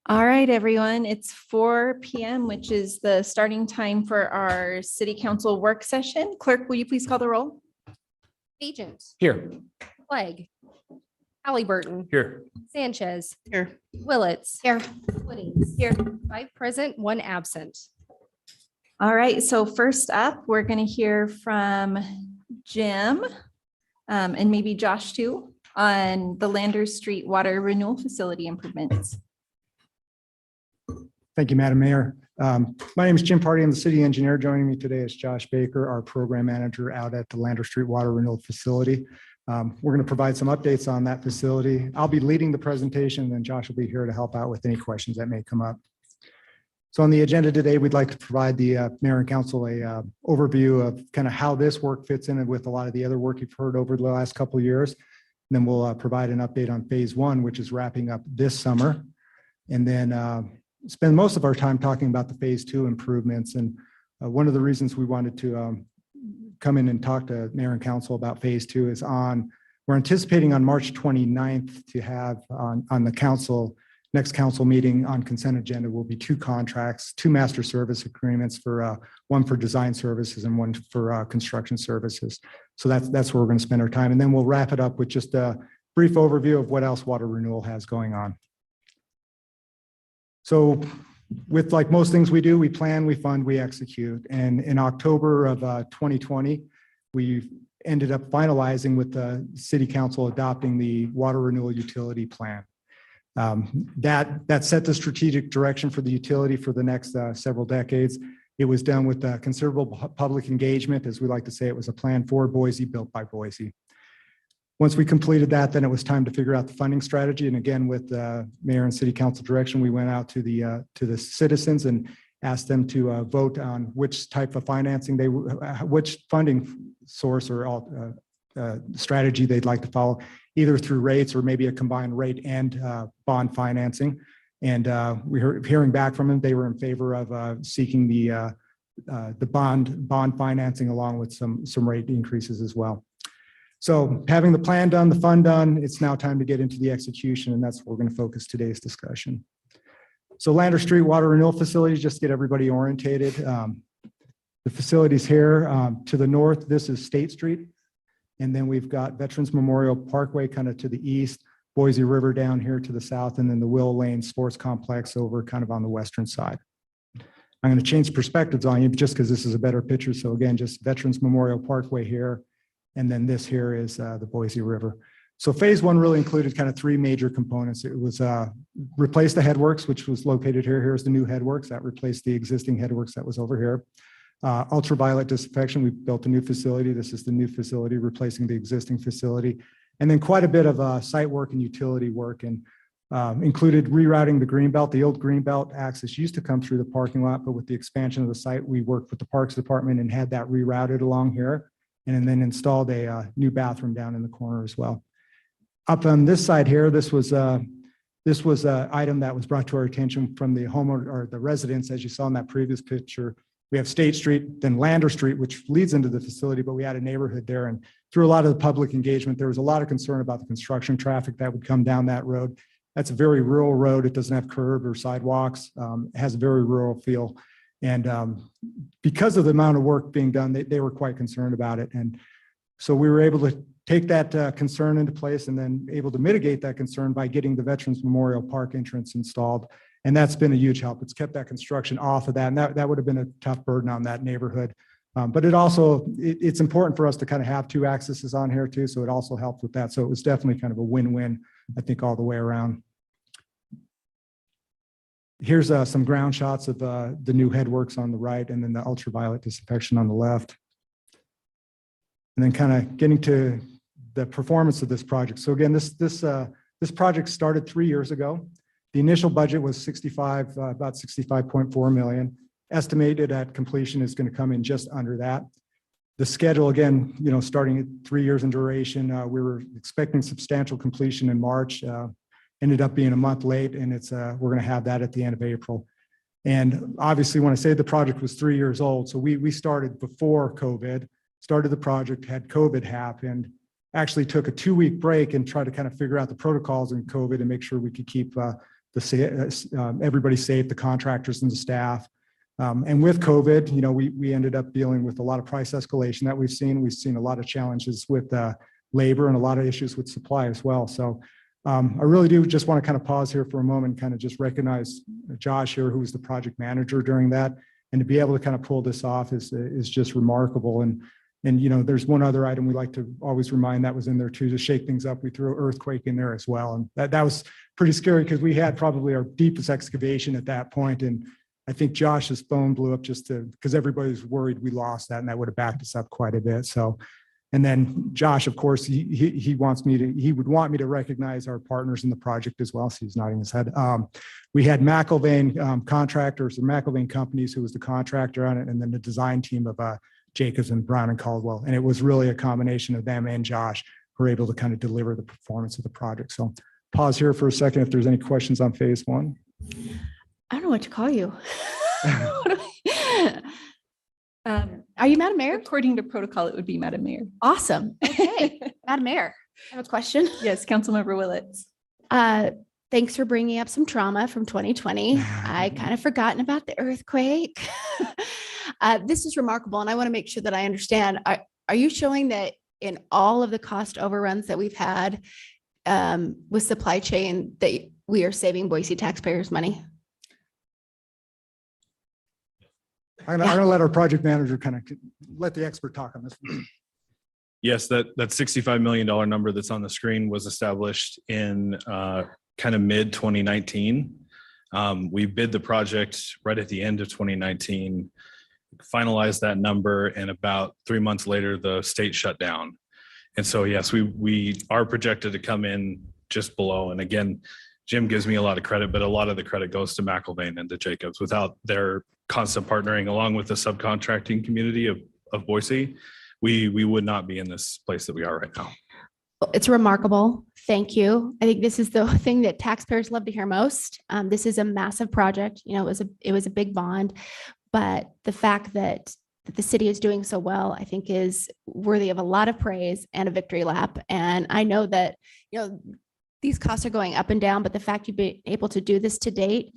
All right, everyone, it's 4 p.m., which is the starting time for our city council work session. Clerk, will you please call the roll? Agent, Here. Clegg, Halliburton, Here. Sanchez, Here. Willets. Here. Woodings. Here. 5 present, 1 absent. All right, so first up, we're going to hear from Jim and maybe Josh too on the Landers Street Water Renewal Facility improvements. Thank you, Madam Mayor. My name is Jim Party. I'm the city engineer. Joining me today is Josh Baker, our program manager out at the Landers Street Water Renewal Facility. We're going to provide some updates on that facility. I'll be leading the presentation, and Josh will be here to help out with any questions that may come up. So on the agenda today, we'd like to provide the mayor and council a overview of kind of how this work fits in with a lot of the other work you've heard over the last couple of years. And then we'll provide an update on phase 1, which is wrapping up this summer. And then spend most of our time talking about the phase 2 improvements. And one of the reasons we wanted to come in and talk to mayor and council about phase 2 is we're anticipating on March 29th to have on the next council meeting on consent agenda will be 2 contracts, 2 master service agreements for one for design services and one for construction services. So that's where we're going to spend our time. And then we'll wrap it up with just a brief overview of what else Water Renewal has going on. So with like most things we do, we plan, we fund, we execute. And in October of 2020, we ended up finalizing with the city council adopting the water renewal utility plan. That set the strategic direction for the utility for the next several decades. It was done with considerable public engagement. As we like to say, it was a plan for Boise, built by Boise. Once we completed that, then it was time to figure out the funding strategy. And again, with mayor and city council direction, we went out to the citizens and asked them to vote on which type of financing which funding source or strategy they'd like to follow, either through rates or maybe a combined rate and bond financing. And we were hearing back from them. They were in favor of seeking the bond financing along with some rate increases as well. So having the plan done, the fund done, it's now time to get into the execution, and that's where we're going to focus today's discussion. So Landers Street Water Renewal Facility, just to get everybody orientated. The facilities here to the north, this is State Street. And then we've got Veterans Memorial Parkway kind of to the east, Boise River down here to the south, and then the Willow Lane Sports Complex over kind of on the western side. I'm going to change perspectives on you just because this is a better picture. So again, just Veterans Memorial Parkway here. And then this here is the Boise River. So phase 1 really included kind of 3 major components. It was replace the headworks, which was located here. Here's the new headworks that replaced the existing headworks that was over here. Ultraviolet disinfection, we built a new facility. This is the new facility replacing the existing facility. And then quite a bit of site work and utility work, and included rerouting the greenbelt. The old greenbelt access used to come through the parking lot, but with the expansion of the site, we worked with the Parks Department and had that rerouted along here, and then installed a new bathroom down in the corner as well. Up on this side here, this was an item that was brought to our attention from the homeowner or the residents, as you saw in that previous picture. We have State Street, then Landers Street, which leads into the facility, but we had a neighborhood there. And through a lot of the public engagement, there was a lot of concern about the construction traffic that would come down that road. That's a very rural road. It doesn't have curb or sidewalks. It has a very rural feel. And because of the amount of work being done, they were quite concerned about it. And so we were able to take that concern into place and then able to mitigate that concern by getting the Veterans Memorial Park entrance installed. And that's been a huge help. It's kept that construction off of that. And that would have been a tough burden on that neighborhood. But it's important for us to kind of have 2 accesses on here too. So it also helped with that. So it was definitely kind of a win-win, I think, all the way around. Here's some ground shots of the new headworks on the right, and then the ultraviolet disinfection on the left. And then kind of getting to the performance of this project. So again, this project started 3 years ago. The initial budget was about 65.4 million. Estimated at completion is going to come in just under that. The schedule, again, starting at 3 years in duration, we were expecting substantial completion in March. Ended up being a month late, and we're going to have that at the end of April. And obviously, when I say the project was 3 years old, so we started before COVID, started the project, had COVID happen, actually took a 2-week break and tried to kind of figure out the protocols in COVID and make sure we could keep everybody's safe, the contractors and the staff. And with COVID, we ended up dealing with a lot of price escalation that we've seen. We've seen a lot of challenges with labor and a lot of issues with supply as well. So I really do just want to kind of pause here for a moment and kind of just recognize Josh here, who was the project manager during that. And to be able to kind of pull this off is just remarkable. And there's one other item we like to always remind that was in there too, to shake things up. We threw an earthquake in there as well. And that was pretty scary because we had probably our deepest excavation at that point. And I think Josh's phone blew up because everybody was worried we lost that, and that would have backed us up quite a bit. So, and then Josh, of course, he would want me to recognize our partners in the project as well. So he's nodding his head. We had McIlvain contractors or McIlvain companies, who was the contractor on it, and then the design team of Jacobs and Brown and Caldwell. And it was really a combination of them and Josh who were able to kind of deliver the performance of the project. So pause here for a second if there's any questions on phase one. I don't know what to call you. Are you Madam Mayor? According to protocol, it would be Madam Mayor. Awesome. Okay. Madam Mayor, I have a question. Yes, Councilmember Willits. Thanks for bringing up some trauma from 2020. I kind of forgotten about the earthquake. This is remarkable, and I want to make sure that I understand. Are you showing that in all of the cost overruns that we've had with supply chain, that we are saving Boise taxpayers money? I'm going to let our project manager kind of let the expert talk on this one. Yes, that $65 million number that's on the screen was established in kind of mid 2019. We bid the project right at the end of 2019, finalized that number, and about 3 months later, the state shut down. And so, yes, we are projected to come in just below. And again, Jim gives me a lot of credit, but a lot of the credit goes to McIlvain and to Jacobs. Without their constant partnering along with the subcontracting community of Boise, we would not be in this place that we are right now. It's remarkable. Thank you. I think this is the thing that taxpayers love to hear most. This is a massive project. It was a big bond, but the fact that the city is doing so well, I think, is worthy of a lot of praise and a victory lap. And I know that, these costs are going up and down, but the fact you've been able to do this to date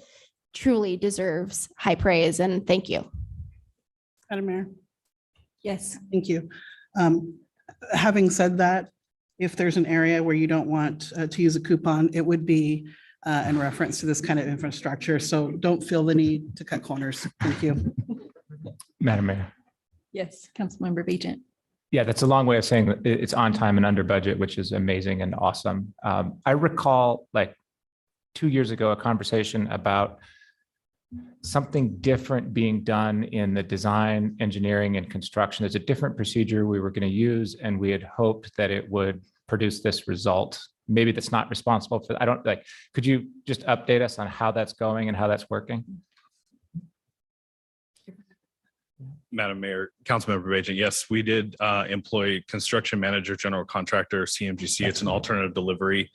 truly deserves high praise, and thank you. Madam Mayor. Yes. Thank you. Having said that, if there's an area where you don't want to use a coupon, it would be in reference to this kind of infrastructure. So don't feel the need to cut corners. Thank you. Madam Mayor. Yes, Councilmember Bajent. Yeah, that's a long way of saying that it's on time and under budget, which is amazing and awesome. I recall like 2 years ago, a conversation about something different being done in the design, engineering, and construction. There's a different procedure we were going to use, and we had hoped that it would produce this result. Maybe that's not responsible for, could you just update us on how that's going and how that's working? Madam Mayor, Councilmember Bajent, yes, we did employ construction manager, general contractor, CMGC. It's an alternative delivery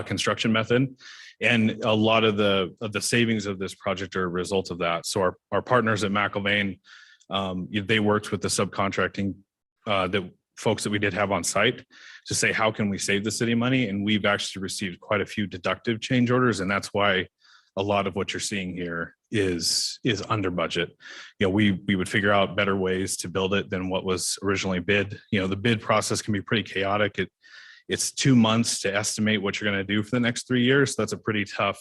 construction method. And a lot of the savings of this project are a result of that. So our partners at McIlvain, they worked with the subcontracting folks that we did have on site to say, how can we save the city money? And we've actually received quite a few deductive change orders. And that's why a lot of what you're seeing here is under budget. We would figure out better ways to build it than what was originally bid. The bid process can be pretty chaotic. It's 2 months to estimate what you're going to do for the next 3 years. That's a pretty tough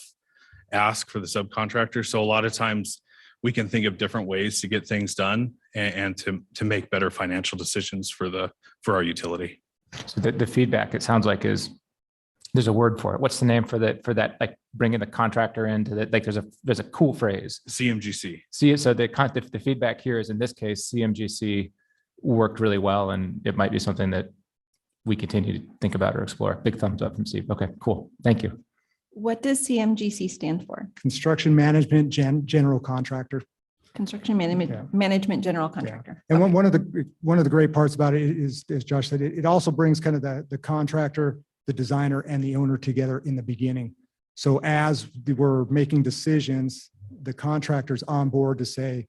ask for the subcontractor. So a lot of times we can think of different ways to get things done and to make better financial decisions for our utility. So the feedback, it sounds like, is there's a word for it. What's the name for that? Like bringing the contractor into that. Like there's a cool phrase. CMGC. See, so the feedback here is, in this case, CMGC worked really well, and it might be something that we continue to think about or explore. Big thumbs up from Steve. Okay, cool. Thank you. What does CMGC stand for? Construction Management General Contractor. Construction Management General Contractor. And one of the great parts about it is, as Josh said, it also brings kind of the contractor, the designer, and the owner together in the beginning. So as we're making decisions, the contractor's on board to say,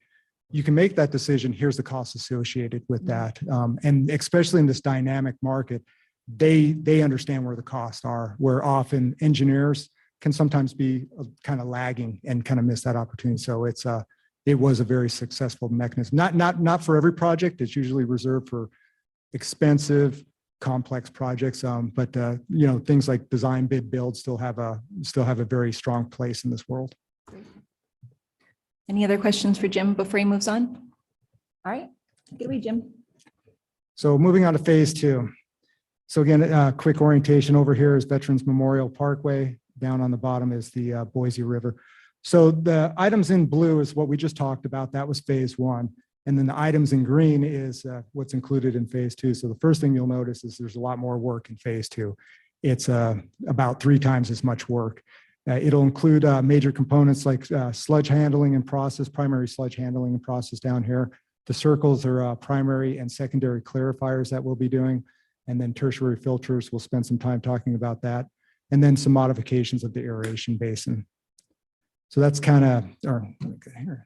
you can make that decision, here's the cost associated with that. And especially in this dynamic market, they understand where the costs are, where often engineers can sometimes be kind of lagging and kind of miss that opportunity. So it was a very successful mechanism. Not for every project. It's usually reserved for expensive, complex projects. But things like design, bid, build still have a very strong place in this world. Any other questions for Jim before he moves on? All right, take it away, Jim. So moving on to phase 2. So again, a quick orientation. Over here is Veterans Memorial Parkway. Down on the bottom is the Boise River. So the items in blue is what we just talked about. That was phase 1. And then the items in green is what's included in phase 2. So the first thing you'll notice is there's a lot more work in phase 2. It's about 3 times as much work. It'll include major components like sludge handling and process, primary sludge handling and process down here. The circles are primary and secondary clarifiers that we'll be doing. And then tertiary filters, we'll spend some time talking about that. And then some modifications of the aeration basin. So that's kind of, okay, here.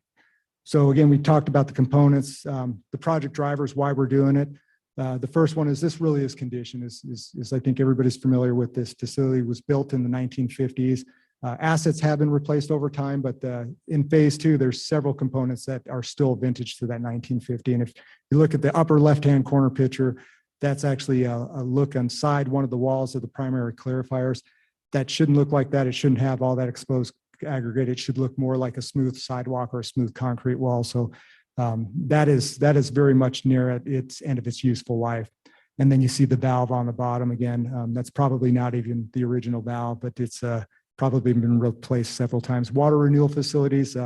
So again, we talked about the components, the project drivers, why we're doing it. The first one is this really is condition, is I think everybody's familiar with this facility. Was built in the 1950s. Assets have been replaced over time, but in phase 2, there's several components that are still vintage to that 1950. And if you look at the upper left-hand corner picture, that's actually a look inside one of the walls of the primary clarifiers. That shouldn't look like that. It shouldn't have all that exposed aggregate. It should look more like a smooth sidewalk or a smooth concrete wall. So that is very much near its end of its useful life. And then you see the valve on the bottom again. That's probably not even the original valve, but it's probably been replaced several times. Water renewal facilities,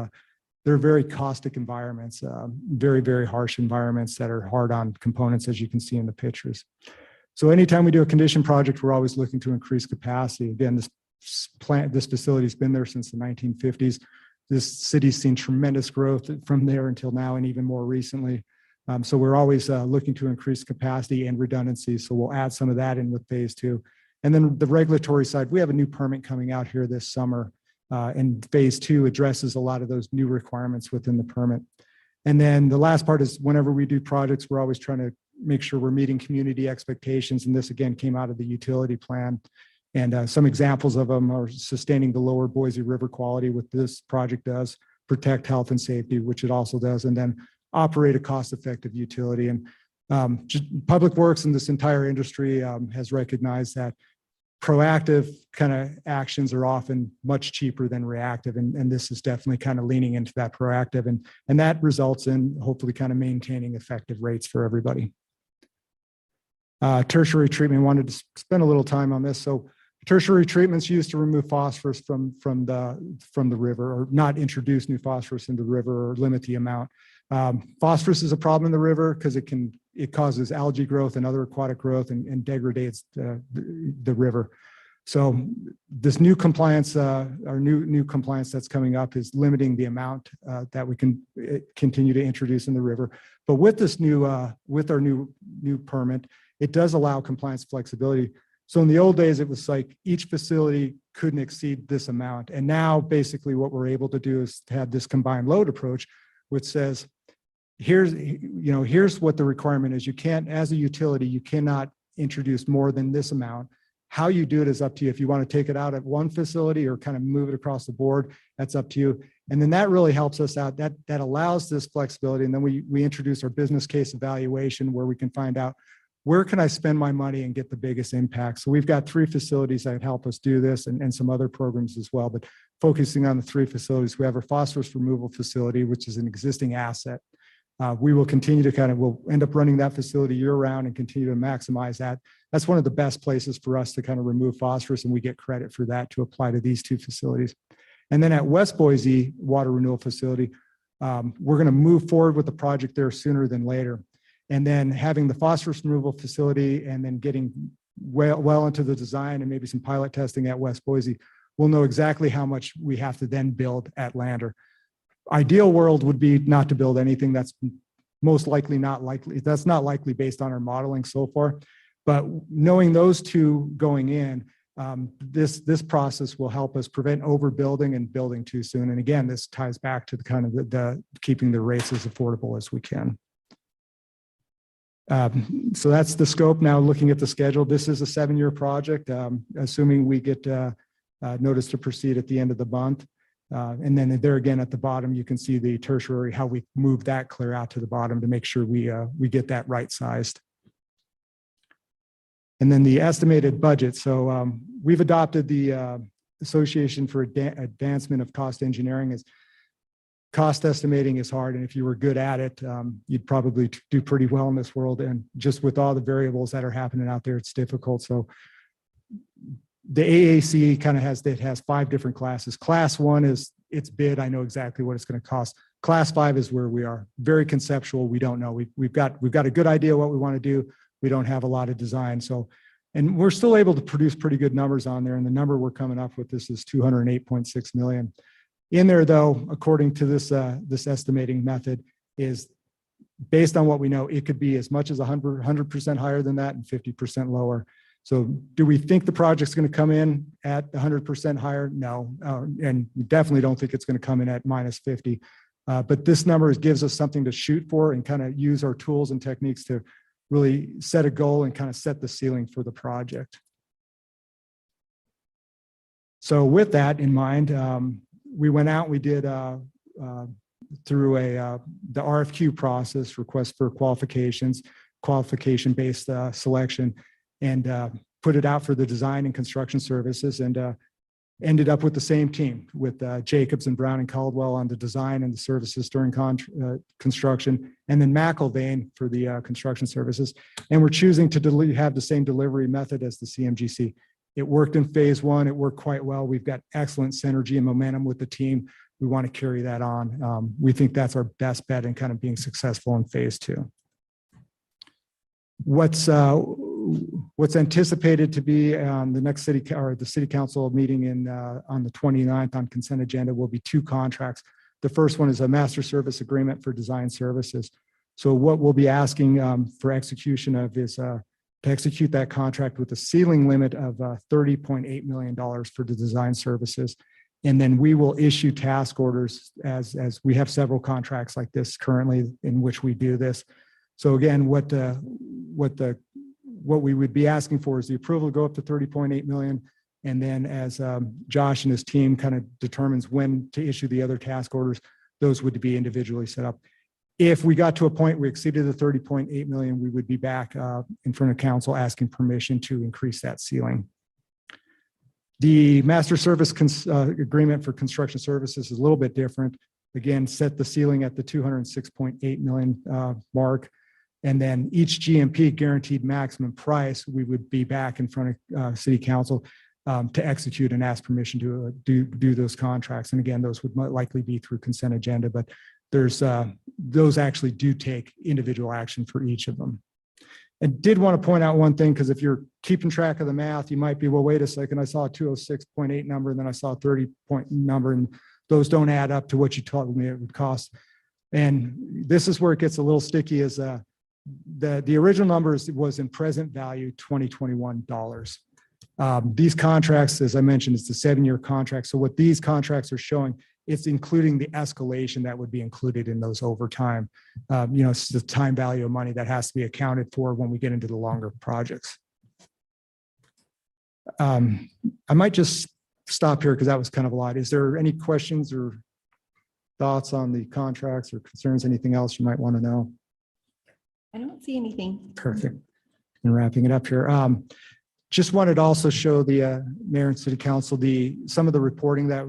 they're very caustic environments, very, very harsh environments that are hard on components, as you can see in the pictures. So anytime we do a condition project, we're always looking to increase capacity. Again, this facility has been there since the 1950s. This city's seen tremendous growth from there until now, and even more recently. So we're always looking to increase capacity and redundancy. So we'll add some of that in with phase 2. And then the regulatory side, we have a new permit coming out here this summer. And phase 2 addresses a lot of those new requirements within the permit. And then the last part is whenever we do projects, we're always trying to make sure we're meeting community expectations. And this again came out of the utility plan. And some examples of them are sustaining the lower Boise River quality, what this project does, protect health and safety, which it also does, and then operate a cost-effective utility. And Public Works and this entire industry has recognized that proactive kind of actions are often much cheaper than reactive. And this is definitely kind of leaning into that proactive. And that results in hopefully kind of maintaining effective rates for everybody. Tertiary treatment, wanted to spend a little time on this. So tertiary treatments used to remove phosphorus from the river, or not introduce new phosphorus into the river or limit the amount. Phosphorus is a problem in the river because it causes algae growth and other aquatic growth and degrades the river. So this new compliance, our new compliance that's coming up is limiting the amount that we can continue to introduce in the river. But with this with our new permit, it does allow compliance flexibility. So in the old days, it was like each facility couldn't exceed this amount. And now basically what we're able to do is to have this combined load approach, which says, here's what the requirement is. You can't, as a utility, you cannot introduce more than this amount. How you do it is up to you. If you want to take it out at one facility or kind of move it across the board, that's up to you. And then that really helps us out. That allows this flexibility. And then we introduce our business case evaluation where we can find out, where can I spend my money and get the biggest impact? So we've got 3 facilities that help us do this and some other programs as well. But focusing on the 3 facilities, we have our phosphorus removal facility, which is an existing asset. We will continue to we'll end up running that facility year round and continue to maximize that. That's one of the best places for us to kind of remove phosphorus, and we get credit for that to apply to these 2 facilities. And then at West Boise Water Renewal Facility, we're going to move forward with the project there sooner than later. And then having the phosphorus removal facility and then getting well into the design and maybe some pilot testing at West Boise, we'll know exactly how much we have to then build at Lander. Ideal world would be not to build anything. That's most likely not likely. That's not likely based on our modeling so far. But knowing those 2 going in, this process will help us prevent overbuilding and building too soon. And again, this ties back to the kind of the keeping the rates as affordable as we can. So that's the scope. Now looking at the schedule, this is a 7-year project. Assuming we get notice to proceed at the end of the month. And then there again at the bottom, you can see the tertiary, how we move that clear out to the bottom to make sure we get that right sized. And then the estimated budget. So we've adopted the Association for Advancement of Cost Engineering. As cost estimating is hard, and if you were good at it, you'd probably do pretty well in this world. And just with all the variables that are happening out there, it's difficult. So the AAC kind of has 5 different classes. Class 1 is its bid. I know exactly what it's going to cost. Class 5 is where we are very conceptual. We don't know. We've got a good idea what we want to do. We don't have a lot of design. So, and we're still able to produce pretty good numbers on there. And the number we're coming up with this is 208.6 million. In there, though, according to this estimating method, is based on what we know, it could be as much as 100% higher than that and 50% lower. So do we think the project's going to come in at 100% higher? No, and we definitely don't think it's going to come in at minus 50. But this number gives us something to shoot for and kind of use our tools and techniques to really set a goal and kind of set the ceiling for the project. So with that in mind, we went out, we did through the RFQ process, request for qualifications, qualification-based selection, and put it out for the design and construction services, and ended up with the same team with Jacobs and Brown and Caldwell on the design and the services during construction, and then McIlvain for the construction services. And we're choosing to have the same delivery method as the CMGC. It worked in phase 1. It worked quite well. We've got excellent synergy and momentum with the team. We want to carry that on. We think that's our best bet in kind of being successful in phase 2. What's anticipated to be on the next city council meeting on the 29th on consent agenda will be 2 contracts. The first one is a master service agreement for design services. So what we'll be asking for execution of is to execute that contract with a ceiling limit of $30.8 million for the design services. And then we will issue task orders as we have several contracts like this currently in which we do this. So again, what we would be asking for is the approval to go up to 30.8 million. And then as Josh and his team kind of determines when to issue the other task orders, those would be individually set up. If we got to a point we exceeded the 30.8 million, we would be back in front of council asking permission to increase that ceiling. The master service agreement for construction services is a little bit different. Again, set the ceiling at the 206.8 million mark. And then each GMP guaranteed maximum price, we would be back in front of city council to execute and ask permission to do those contracts. And again, those would likely be through consent agenda, but there's those actually do take individual action for each of them. And did want to point out one thing, because if you're keeping track of the math, you might be, well, wait a second, I saw a 206.8 number, and then I saw a 30 point number, and those don't add up to what you told me it would cost. And this is where it gets a little sticky, is the original numbers was in present value 2021 dollars. These contracts, as I mentioned, it's a 7-year contract. So what these contracts are showing, it's including the escalation that would be included in those over time. It's the time value of money that has to be accounted for when we get into the longer projects. I might just stop here because that was kind of a lot. Is there any questions or thoughts on the contracts or concerns? Anything else you might want to know? I don't see anything. Perfect. And wrapping it up here. Just wanted to also show the mayor and city council some of the reporting that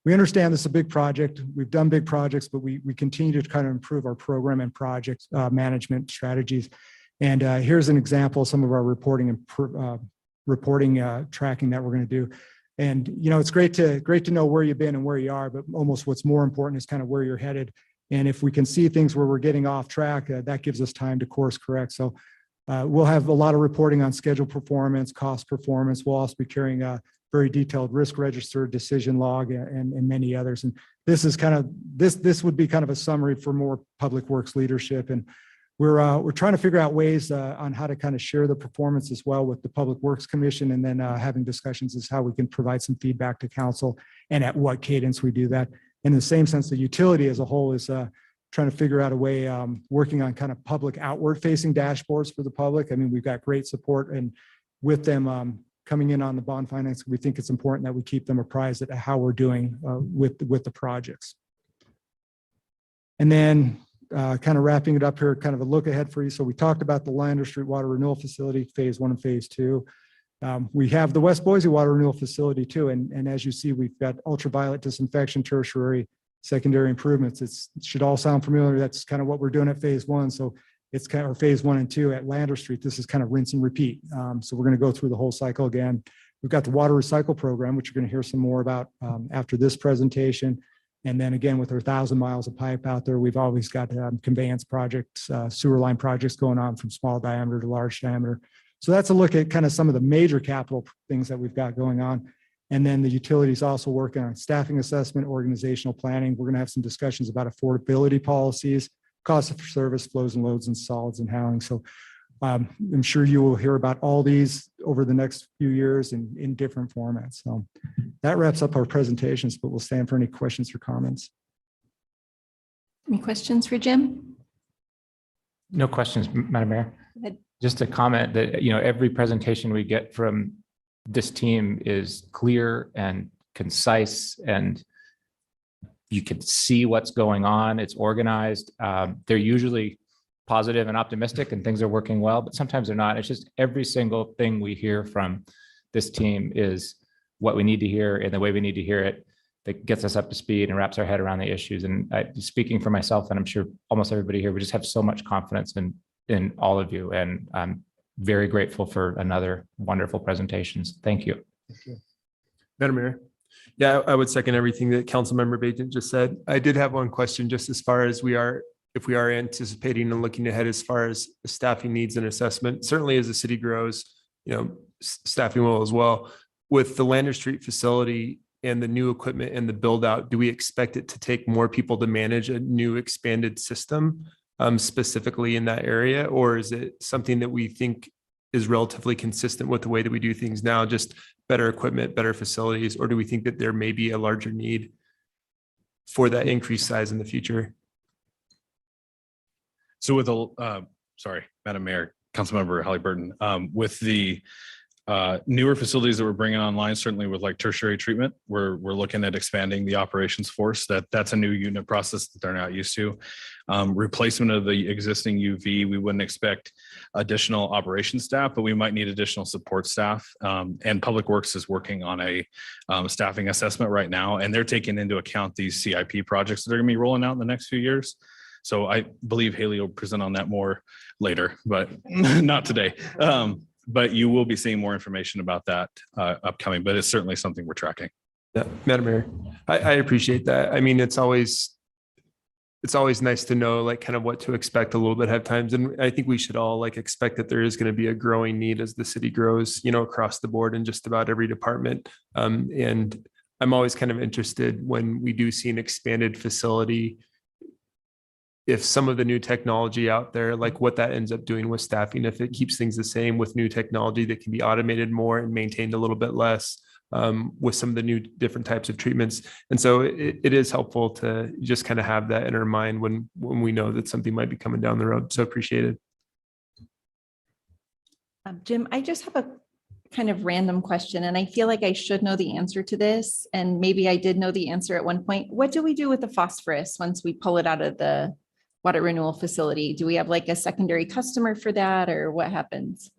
we understand this is a big project. We've done big projects, but we continue to kind of improve our program and project management strategies. And here's an example of some of our reporting and tracking that we're going to do. And it's great to know where you've been and where you are, but almost what's more important is kind of where you're headed. And if we can see things where we're getting off track, that gives us time to course correct. So we'll have a lot of reporting on schedule performance, cost performance. We'll also be carrying a very detailed risk register, decision log, and many others. And this is kind of this would be kind of a summary for more public works leadership. And we're trying to figure out ways on how to kind of share the performance as well with the Public Works Commission, and then having discussions as how we can provide some feedback to council and at what cadence we do that. In the same sense, the utility as a whole is trying to figure out a way, working on kind of public outward facing dashboards for the public. I mean, we've got great support and with them coming in on the bond finance. We think it's important that we keep them apprised of how we're doing with the projects. And then kind of wrapping it up here, kind of a look ahead for you. So we talked about the Lander Street Water Renewal Facility, phase 1 and phase 2. We have the West Boise Water Renewal Facility too. And as you see, we've got ultraviolet disinfection, tertiary, secondary improvements. It should all sound familiar. That's kind of what we're doing at phase 1. So it's kind of phase 1 and 2 at Lander Street. This is kind of rinse and repeat. So we're going to go through the whole cycle again. We've got the water recycle program, which you're going to hear some more about after this presentation. And then again, with our 1,000 miles of pipe out there, we've always got conveyance projects, sewer line projects going on from small diameter to large diameter. So that's a look at kind of some of the major capital things that we've got going on. And then the utilities also working on staffing assessment, organizational planning. We're going to have some discussions about affordability policies, cost of service, flows and loads and solids and howling. So I'm sure you will hear about all these over the next few years in different formats. So that wraps up our presentations, but we'll stand for any questions or comments. Any questions for Jim? No questions, Madam Mayor. Go ahead. Just a comment that, every presentation we get from this team is clear and concise, and you can see what's going on. It's organized. They're usually positive and optimistic and things are working well, but sometimes they're not. It's just every single thing we hear from this team is what we need to hear and the way we need to hear it, that gets us up to speed and wraps our head around the issues. And speaking for myself, and I'm sure almost everybody here, we just have so much confidence in all of you. And I'm very grateful for another wonderful presentations. Thank you. Thank you. Madam Mayor. Yeah, I would second everything that Councilmember Bajan just said. I did have one question just as far as if we are anticipating and looking ahead as far as staffing needs and assessment. Certainly as the city grows, staffing will as well. With the Lander Street facility and the new equipment and the build out, do we expect it to take more people to manage a new expanded system specifically in that area? Or is it something that we think is relatively consistent with the way that we do things now, just better equipment, better facilities? Or do we think that there may be a larger need for that increased size in the future? So with sorry, Madam Mayor, Councilmember Halliburton, with the newer facilities that we're bringing online, certainly with like tertiary treatment, we're looking at expanding the operations force. That's a new unit process that they're not used to. Replacement of the existing UV, we wouldn't expect additional operation staff, but we might need additional support staff. And Public Works is working on a staffing assessment right now, and they're taking into account these CIP projects that are going to be rolling out in the next few years. So I believe Haley will present on that more later, but not today. But you will be seeing more information about that upcoming, but it's certainly something we're tracking. Yeah, Madam Mayor, I appreciate that. I mean, it's always nice to know like kind of what to expect a little bit ahead of times. And I think we should all like expect that there is going to be a growing need as the city grows, across the board in just about every department. And I'm always kind of interested when we do see an expanded facility, if some of the new technology out there, like what that ends up doing with staffing, if it keeps things the same with new technology that can be automated more and maintained a little bit less with some of the new different types of treatments. And so it is helpful to just kind of have that in our mind when we know that something might be coming down the road. So appreciate it. Jim, I just have a kind of random question, and I feel like I should know the answer to this. And maybe I did know the answer at one point. What do we do with the phosphorus once we pull it out of the water renewal facility? Do we have like a secondary customer for that, or what happens?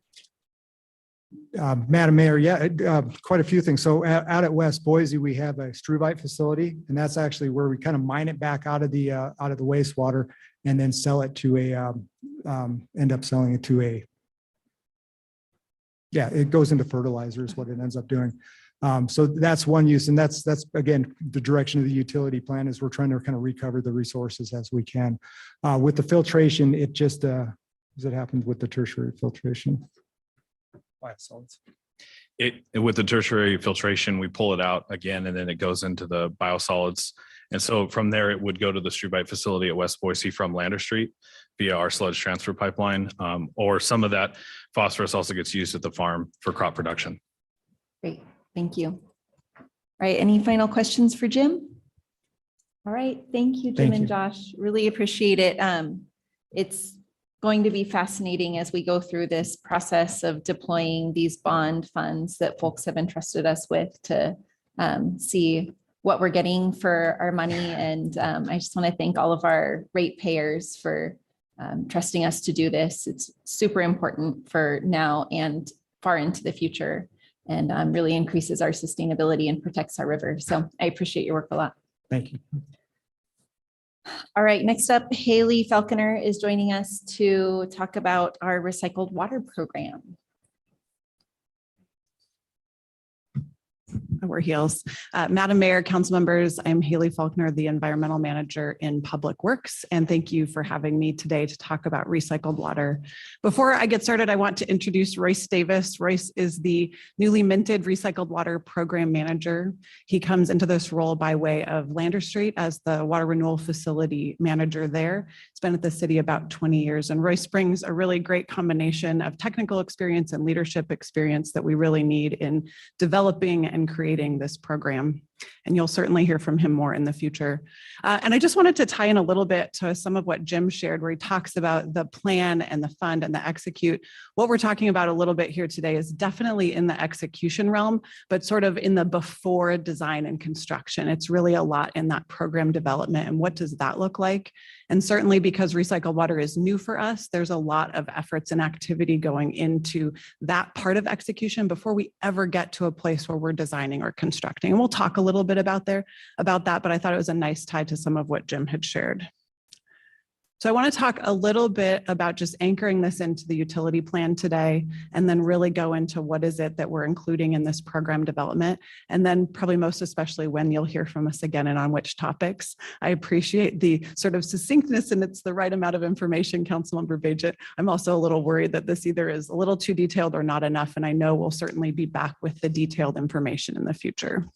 Madam Mayor, yeah, quite a few things. So out at West Boise, we have a struvite facility, and that's actually where we kind of mine it back out of the wastewater and then sell it to end up selling it to it goes into fertilizer is what it ends up doing. So that's one use. And that's again, the direction of the utility plan is we're trying to kind of recover the resources as we can. With the filtration, it just, as it happened with the tertiary filtration. Biosolids. With the tertiary filtration, we pull it out again, and then it goes into the biosolids. And so from there, it would go to the struvite facility at West Boise from Lander Street via our sludge transfer pipeline, or some of that phosphorus also gets used at the farm for crop production. Great. Thank you. All right. Any final questions for Jim? All right. Thank you, Jim and Josh. Really appreciate it. It's going to be fascinating as we go through this process of deploying these bond funds that folks have entrusted us with to see what we're getting for our money. And I just want to thank all of our ratepayers for trusting us to do this. It's super important for now and far into the future, and really increases our sustainability and protects our river. So I appreciate your work a lot. Thank you. All right, next up, Haley Falconer is joining us to talk about our recycled water program. We're heels. Madam Mayor, council members, I'm Haley Faulkner, the Environmental Manager in Public Works, and thank you for having me today to talk about recycled water. Before I get started, I want to introduce Royce Davis. Royce is the newly minted Recycled Water Program Manager. He comes into this role by way of Lander Street as the Water Renewal Facility Manager there. He's been at the city about 20 years, and Royce brings a really great combination of technical experience and leadership experience that we really need in developing and creating this program. And you'll certainly hear from him more in the future. And I just wanted to tie in a little bit to some of what Jim shared, where he talks about the plan and the fund and the execute. What we're talking about a little bit here today is definitely in the execution realm, but sort of in the before design and construction. It's really a lot in that program development. And what does that look like? And certainly because recycled water is new for us, there's a lot of efforts and activity going into that part of execution before we ever get to a place where we're designing or constructing. And we'll talk a little bit about that, but I thought it was a nice tie to some of what Jim had shared. So I want to talk a little bit about just anchoring this into the utility plan today, and then really go into what is it that we're including in this program development, and then probably most especially when you'll hear from us again and on which topics. I appreciate the sort of succinctness, and it's the right amount of information, Councilmember Bajent. I'm also a little worried that this either is a little too detailed or not enough, and I know we'll certainly be back with the detailed information in the future.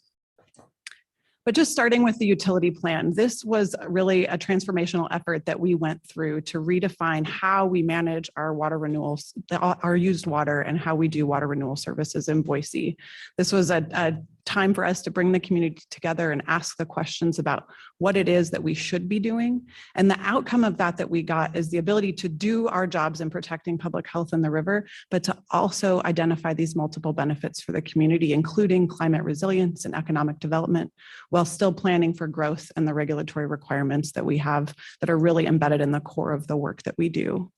But just starting with the utility plan, this was really a transformational effort that we went through to redefine how we manage our water renewals, our used water, and how we do water renewal services in Boise. This was a time for us to bring the community together and ask the questions about what it is that we should be doing. And the outcome of that we got is the ability to do our jobs in protecting public health in the river, but to also identify these multiple benefits for the community, including climate resilience and economic development, while still planning for growth and the regulatory requirements that we have that are really embedded in the core of the work that we do.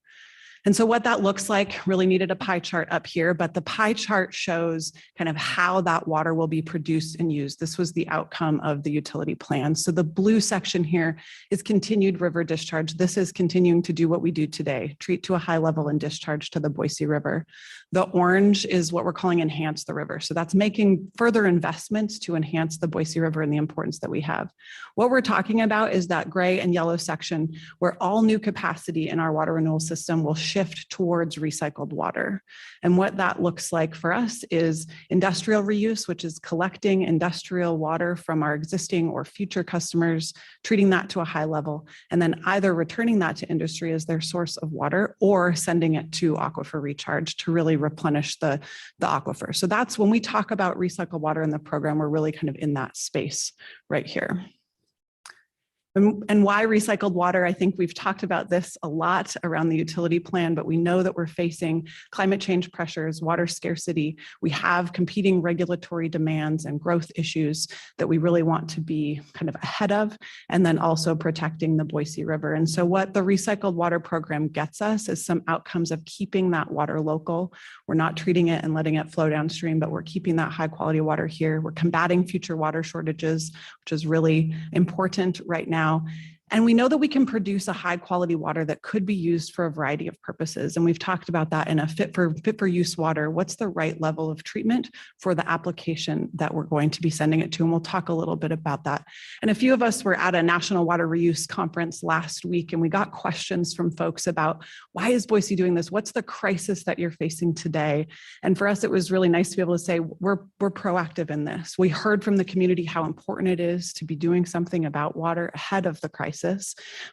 And so what that looks like, really needed a pie chart up here, but the pie chart shows kind of how that water will be produced and used. This was the outcome of the utility plan. So the blue section here is continued river discharge. This is continuing to do what we do today, treat to a high level and discharge to the Boise River. The orange is what we're calling enhance the river. So that's making further investments to enhance the Boise River and the importance that we have. What we're talking about is that gray and yellow section where all new capacity in our water renewal system will shift towards recycled water. And what that looks like for us is industrial reuse, which is collecting industrial water from our existing or future customers, treating that to a high level, and then either returning that to industry as their source of water or sending it to Aquifer Recharge to really replenish the aquifer. So that's when we talk about recycled water in the program, we're really kind of in that space right here. And why recycled water? I think we've talked about this a lot around the utility plan, but we know that we're facing climate change pressures, water scarcity. We have competing regulatory demands and growth issues that we really want to be kind of ahead of, and then also protecting the Boise River. And so what the recycled water program gets us is some outcomes of keeping that water local. We're not treating it and letting it flow downstream, but we're keeping that high quality water here. We're combating future water shortages, which is really important right now. And we know that we can produce a high quality water that could be used for a variety of purposes. And we've talked about that in a fit for use water. What's the right level of treatment for the application that we're going to be sending it to? And we'll talk a little bit about that. And a few of us were at a National Water Reuse Conference last week, and we got questions from folks about, why is Boise doing this? What's the crisis that you're facing today? And for us, it was really nice to be able to say, we're proactive in this. We heard from the community how important it is to be doing something about water ahead of the crisis.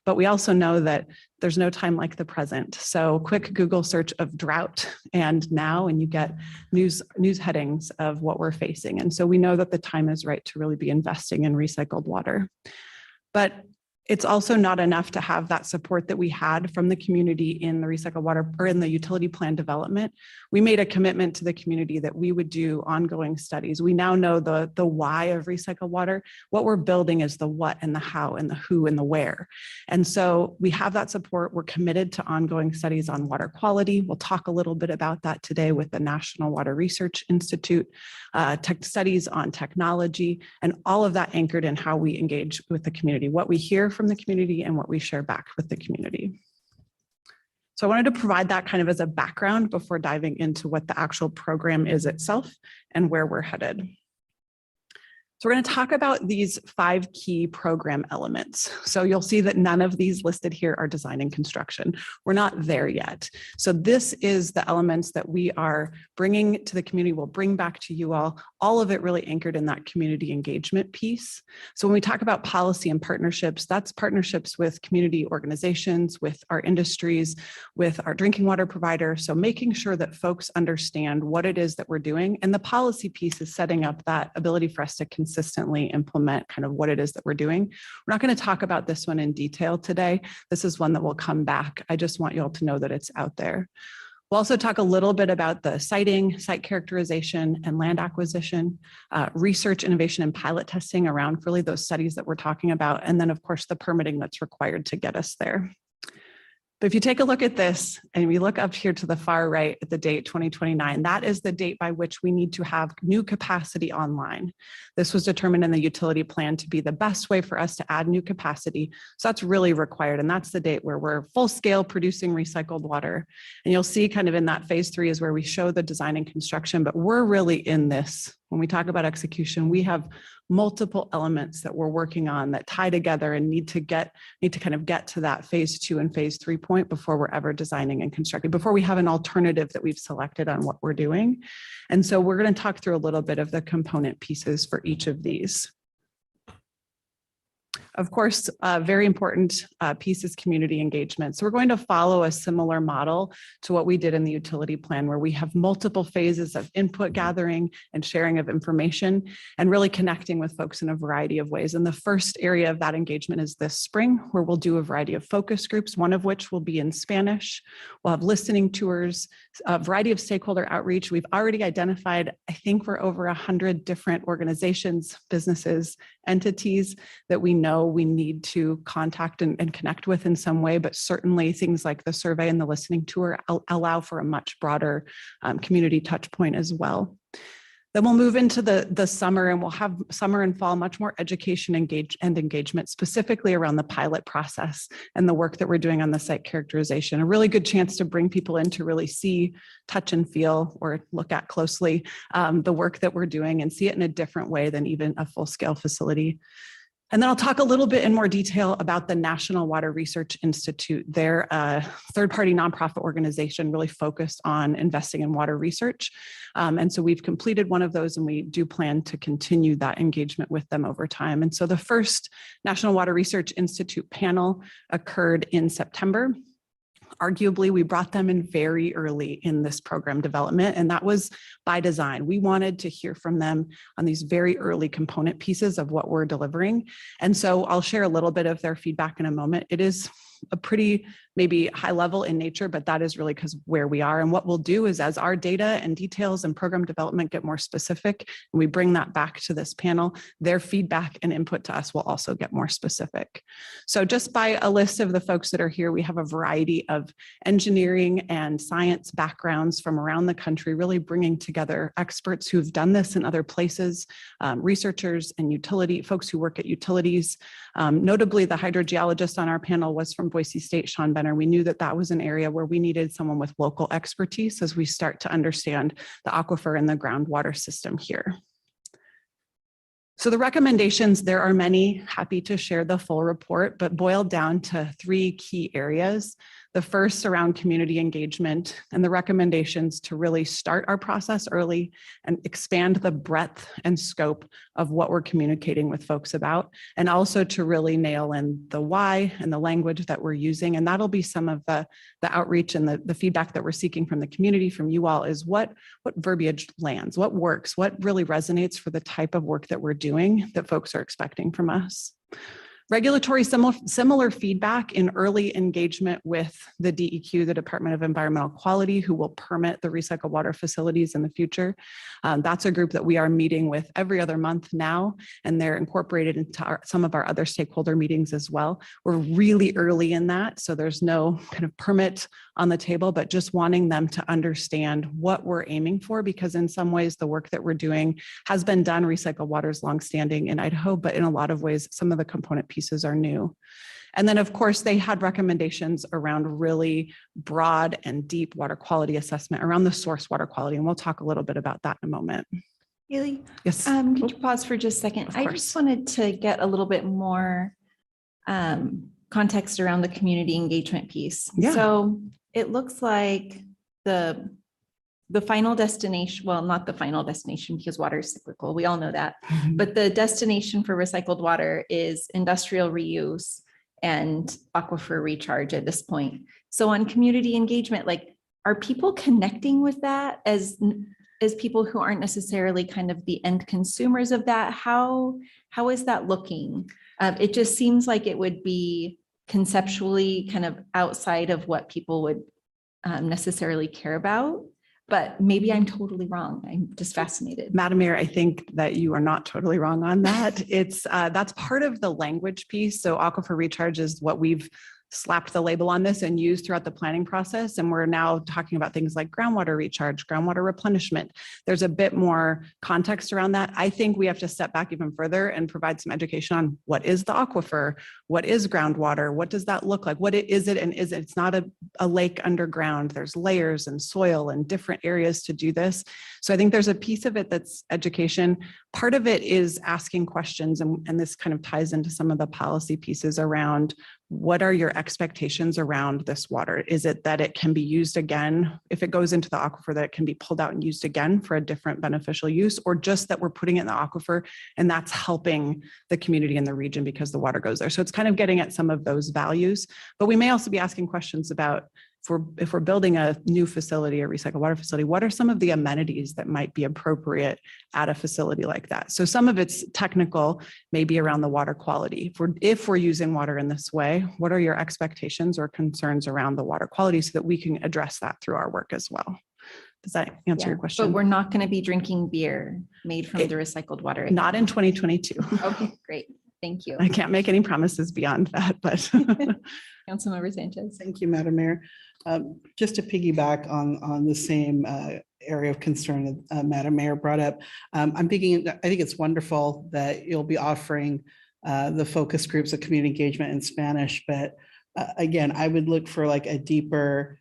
But we also know that there's no time like the present. So quick Google search of drought and now, and you get news headings of what we're facing. And so we know that the time is right to really be investing in recycled water. But It's also not enough to have that support that we had from the community in the recycled water or in the utility plan development. We made a commitment to the community that we would do ongoing studies. We now know the why of recycled water. What we're building is the what and the how and the who and the where. And so we have that support. We're committed to ongoing studies on water quality. We'll talk a little bit about that today with the National Water Research Institute, tech studies on technology, and all of that anchored in how we engage with the community, what we hear from the community and what we share back with the community. So I wanted to provide that kind of as a background before diving into what the actual program is itself and where we're headed. So we're going to talk about these 5 key program elements. So you'll see that none of these listed here are design and construction. We're not there yet. So this is the elements that we are bringing to the community. We'll bring back to you all of it really anchored in that community engagement piece. So when we talk about policy and partnerships, that's partnerships with community organizations, with our industries, with our drinking water provider. So making sure that folks understand what it is that we're doing. And the policy piece is setting up that ability for us to consistently implement kind of what it is that we're doing. We're not going to talk about this one in detail today. This is one that will come back. I just want you all to know that it's out there. We'll also talk a little bit about the siting, site characterization, and land acquisition, research, innovation, and pilot testing around really those studies that we're talking about. And then, of course, the permitting that's required to get us there. But if you take a look at this and we look up here to the far right at the date 2029, that is the date by which we need to have new capacity online. This was determined in the utility plan to be the best way for us to add new capacity. So that's really required. And that's the date where we're full scale producing recycled water. And you'll see kind of in that phase 3 is where we show the design and construction, but we're really in this. When we talk about execution, we have multiple elements that we're working on that tie together and need to kind of get to that phase 2 and phase 3 point before we're ever designing and constructing, before we have an alternative that we've selected on what we're doing. And so we're going to talk through a little bit of the component pieces for each of these. Of course, a very important piece is community engagement. So we're going to follow a similar model to what we did in the utility plan, where we have multiple phases of input gathering and sharing of information and really connecting with folks in a variety of ways. And the first area of that engagement is this spring, where we'll do a variety of focus groups, one of which will be in Spanish. We'll have listening tours, a variety of stakeholder outreach. We've already identified, I think we're over 100 different organizations, businesses, entities that we know we need to contact and connect with in some way, but certainly things like the survey and the listening tour allow for a much broader community touch point as well. Then we'll move into the summer, and we'll have summer and fall much more education engagement, specifically around the pilot process and the work that we're doing on the site characterization. A really good chance to bring people in to really see, touch and feel, or look at closely the work that we're doing and see it in a different way than even a full-scale facility. And then I'll talk a little bit in more detail about the National Water Research Institute. They're a third-party nonprofit organization really focused on investing in water research. And so we've completed one of those, and we do plan to continue that engagement with them over time. And so the first National Water Research Institute panel occurred in September. Arguably, we brought them in very early in this program development, and that was by design. We wanted to hear from them on these very early component pieces of what we're delivering. And so I'll share a little bit of their feedback in a moment. It is a pretty maybe high level in nature, but that is really because where we are. And what we'll do is, as our data and details and program development get more specific, and we bring that back to this panel, their feedback and input to us will also get more specific. So just by a list of the folks that are here, we have a variety of engineering and science backgrounds from around the country, really bringing together experts who've done this in other places, researchers and folks who work at utilities. Notably, the hydrogeologist on our panel was from Boise State, Sean Benner. We knew that that was an area where we needed someone with local expertise as we start to understand the aquifer and the groundwater system here. So the recommendations, there are many, happy to share the full report, but boiled down to 3 key areas. The first around community engagement and the recommendations to really start our process early and expand the breadth and scope of what we're communicating with folks about, and also to really nail in the why and the language that we're using. And that'll be some of the outreach and the feedback that we're seeking from the community, from you all, is what verbiage lands, what works, what really resonates for the type of work that we're doing that folks are expecting from us. Regulatory similar feedback in early engagement with the DEQ, the Department of Environmental Quality, who will permit the recycled water facilities in the future. That's a group that we are meeting with every other month now, and they're incorporated into some of our other stakeholder meetings as well. We're really early in that, so there's no kind of permit on the table, but just wanting them to understand what we're aiming for, because in some ways the work that we're doing has been done. Recycled water is longstanding in Idaho, but in a lot of ways, some of the component pieces are new. And then, of course, they had recommendations around really broad and deep water quality assessment around the source water quality. And we'll talk a little bit about that in a moment. Haley, Yes. could you pause for just a second? Of I course. just wanted to get a little bit more context around the community engagement piece. Yeah. So it looks like the final destination, well, not the final destination because water is cyclical. We all know that. But the destination for recycled water is industrial reuse and aquifer recharge at this point. So on community engagement, like, are people connecting with that as people who aren't necessarily kind of the end consumers of that? How is that looking? It just seems like it would be conceptually kind of outside of what people would necessarily care about. But maybe I'm totally wrong. I'm just fascinated. Madam Mayor, I think that you are not totally wrong on that. It's that's part of the language piece. So aquifer recharge is what we've slapped the label on this and used throughout the planning process. And we're now talking about things like groundwater recharge, groundwater replenishment. There's a bit more context around that. I think we have to step back even further and provide some education on what is the aquifer, what is groundwater, what does that look like, what is it and is it? It's not a lake underground. There's layers and soil and different areas to do this. So I think there's a piece of it that's education. Part of it is asking questions, and this kind of ties into some of the policy pieces around what are your expectations around this water? Is it that it can be used again, if it goes into the aquifer, that it can be pulled out and used again for a different beneficial use, or just that we're putting it in the aquifer and that's helping the community in the region because the water goes there? So it's kind of getting at some of those values, but we may also be asking questions about if we're building a new facility, a recycled water facility, what are some of the amenities that might be appropriate at a facility like that? So some of it's technical, maybe around the water quality. If we're using water in this way, what are your expectations or concerns around the water quality so that we can address that through our work as well? Does that answer your question? But we're not going to be drinking beer made from the recycled water. Not in 2022. Okay, great. Thank you. I can't make any promises beyond that, but. Councilmember Sanchez. Thank you, Madam Mayor. Just to piggyback on the same area of concern that Madam Mayor brought up, I think it's wonderful that you'll be offering the focus groups of community engagement in Spanish, but again, I would look for like a deeper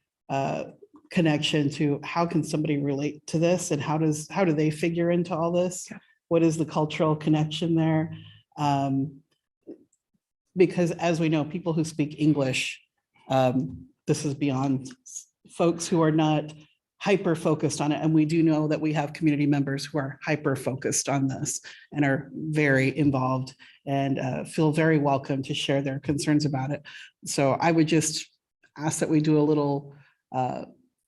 connection to how can somebody relate to this and how do they figure into all this? What is the cultural connection there? Because as we know, people who speak English, this is beyond folks who are not hyper focused on it. And we do know that we have community members who are hyper focused on this and are very involved and feel very welcome to share their concerns about it. So I would just ask that we do a little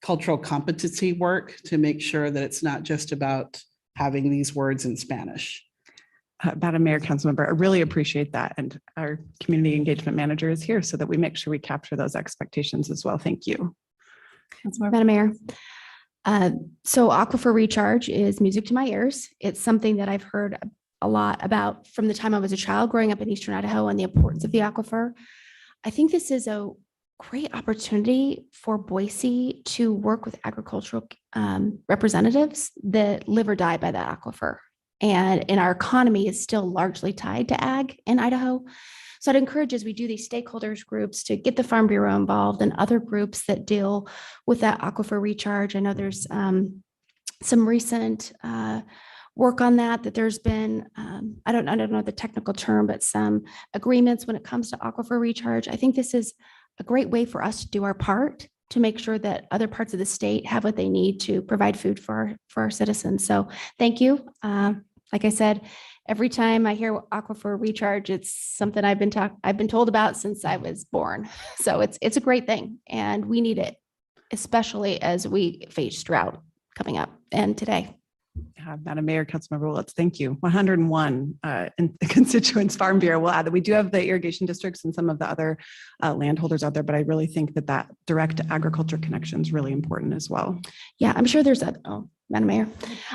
cultural competency work to make sure that it's not just about having these words in Spanish. Madam Mayor, Councilmember, I really appreciate that. And our community engagement manager is here so that we make sure we capture those expectations as well. Thank you. Madam Mayor. So Aquifer Recharge is music to my ears. It's something that I've heard a lot about from the time I was a child growing up in Eastern Idaho and the importance of the aquifer. I think this is a great opportunity for Boise to work with agricultural representatives that live or die by the aquifer. And our economy is still largely tied to ag in Idaho. So I'd encourage, as we do these stakeholders groups, to get the Farm Bureau involved and other groups that deal with that aquifer recharge. I know there's some recent work on that there's been, I don't know the technical term, but some agreements when it comes to aquifer recharge. I think this is a great way for us to do our part to make sure that other parts of the state have what they need to provide food for our citizens. So thank you. Like I said, every time I hear aquifer recharge, it's something I've been told about since I was born. So it's a great thing and we need it, especially as we face drought coming up and today. Madam Mayor, Councilmember Willetts, thank you. 101 constituents Farm Bureau will add that we do have the irrigation districts and some of the other landholders out there, but I really think that that direct agriculture connection is really important as well. Yeah, I'm sure there's, Madam Mayor,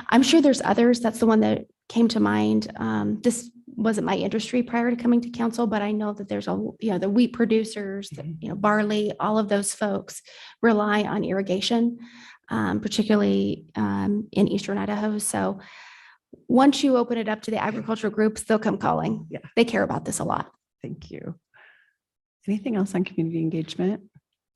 I'm sure there's others. That's the one that came to mind. This wasn't my industry prior to coming to council, but I know that there's the wheat producers, barley, all of those folks rely on irrigation, particularly in Eastern Idaho. So once you open it up to the agricultural groups, they'll come calling. Yeah. They care about this a lot. Thank you. Anything else on community engagement?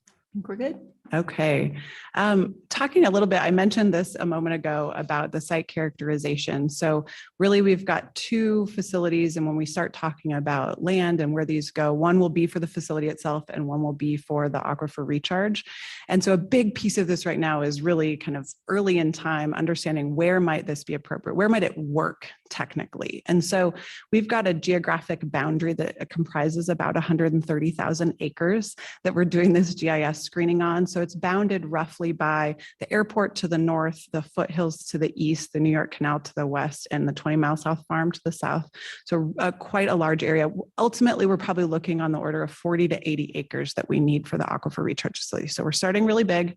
I think we're good. Okay. Talking a little bit, I mentioned this a moment ago about the site characterization. So really we've got two facilities. And when we start talking about land and where these go, one will be for the facility itself and one will be for the Aquifer Recharge. And so a big piece of this right now is really kind of early in time, understanding where might this be appropriate? Where might it work technically? And so we've got a geographic boundary that comprises about 130,000 acres that we're doing this GIS screening on. So it's bounded roughly by the airport to the north, the foothills to the east, the New York Canal to the west, and the 20-mile South Farm to the south. So quite a large area. Ultimately, we're probably looking on the order of 40 to 80 acres that we need for the Aquifer Recharge facility. So we're starting really big.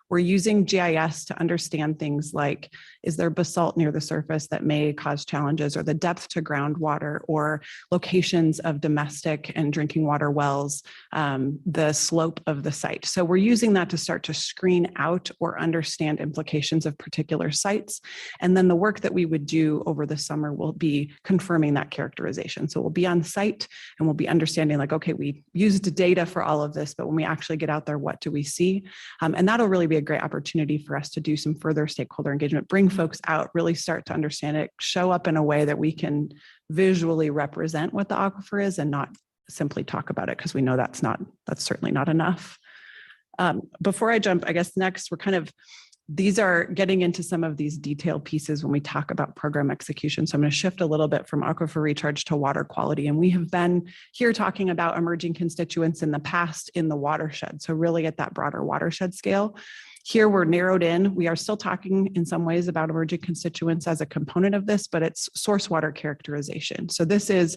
We're using GIS to understand things like, is there basalt near the surface that may cause challenges, or the depth to groundwater, or locations of domestic and drinking water wells, the slope of the site. So we're using that to start to screen out or understand implications of particular sites. And then the work that we would do over the summer will be confirming that characterization. So we'll be on site and we'll be understanding like, okay, we used data for all of this, but when we actually get out there, what do we see? And that'll really be a great opportunity for us to do some further stakeholder engagement, bring folks out, really start to understand it, show up in a way that we can visually represent what the aquifer is and not simply talk about it, because we know that's certainly not enough. Before I jump, I guess next these are getting into some of these detailed pieces when we talk about program execution. So I'm going to shift a little bit from Aquifer Recharge to water quality. And we have been here talking about emerging constituents in the past in the watershed. So really at that broader watershed scale. Here we're narrowed in. We are still talking in some ways about emerging constituents as a component of this, but it's source water characterization. So this is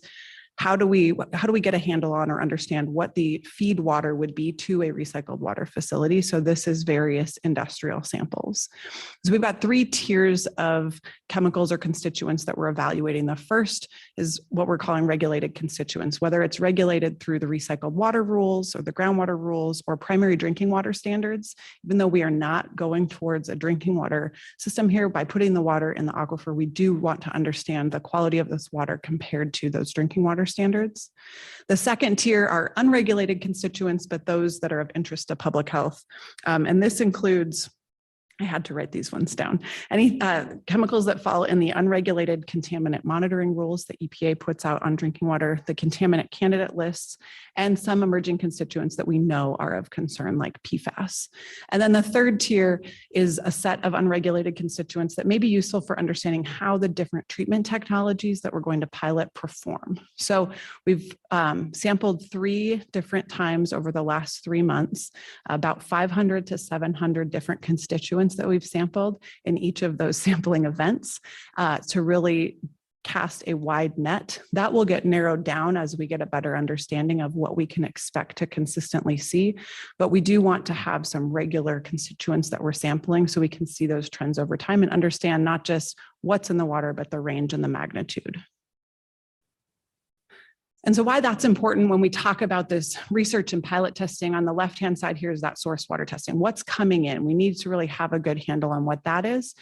how do we get a handle on or understand what the feed water would be to a recycled water facility? So this is various industrial samples. So we've got 3 tiers of chemicals or constituents that we're evaluating. The first is what we're calling regulated constituents, whether it's regulated through the recycled water rules or the groundwater rules or primary drinking water standards. Even though we are not going towards a drinking water system here, by putting the water in the aquifer, we do want to understand the quality of this water compared to those drinking water standards. The second tier are unregulated constituents, but those that are of interest to public health. And this includes, I had to write these ones down, any chemicals that fall in the unregulated contaminant monitoring rules that EPA puts out on drinking water, the contaminant candidate lists, and some emerging constituents that we know are of concern, like PFAS. And then the third tier is a set of unregulated constituents that may be useful for understanding how the different treatment technologies that we're going to pilot perform. So we've sampled 3 different times over the last 3 months, about 500 to 700 different constituents that we've sampled in each of those sampling events to really cast a wide net. That will get narrowed down as we get a better understanding of what we can expect to consistently see. But we do want to have some regular constituents that we're sampling so we can see those trends over time and understand not just what's in the water, but the range and the magnitude. And so why that's important when we talk about this research and pilot testing, on the left-hand side here is that source water testing. What's coming in? We need to really have a good handle on what that is.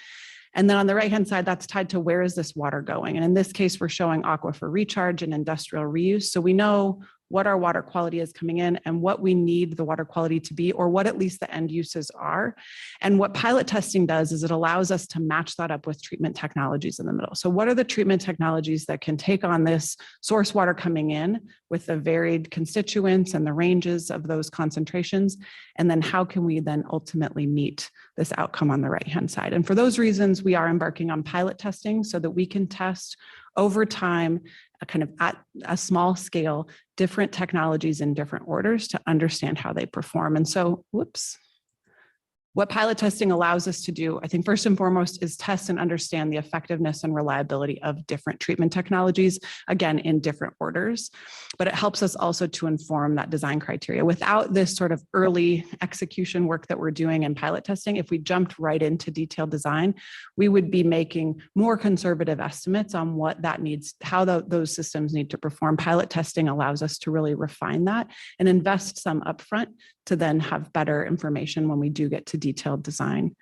And then on the right-hand side, that's tied to where is this water going? And in this case, we're showing aquifer recharge and industrial reuse. So we know what our water quality is coming in and what we need the water quality to be, or what at least the end uses are. And what pilot testing does is it allows us to match that up with treatment technologies in the middle. So what are the treatment technologies that can take on this source water coming in with the varied constituents and the ranges of those concentrations? And then how can we then ultimately meet this outcome on the right-hand side? And for those reasons, we are embarking on pilot testing so that we can test over time, kind of at a small scale, different technologies in different orders to understand how they perform. And so, What pilot testing allows us to do, I think first and foremost, is test and understand the effectiveness and reliability of different treatment technologies, again, in different orders. But it helps us also to inform that design criteria. Without this sort of early execution work that we're doing in pilot testing, if we jumped right into detailed design, we would be making more conservative estimates on what that needs, how those systems need to perform. Pilot testing allows us to really refine that and invest some upfront to then have better information when we do get to detailed design.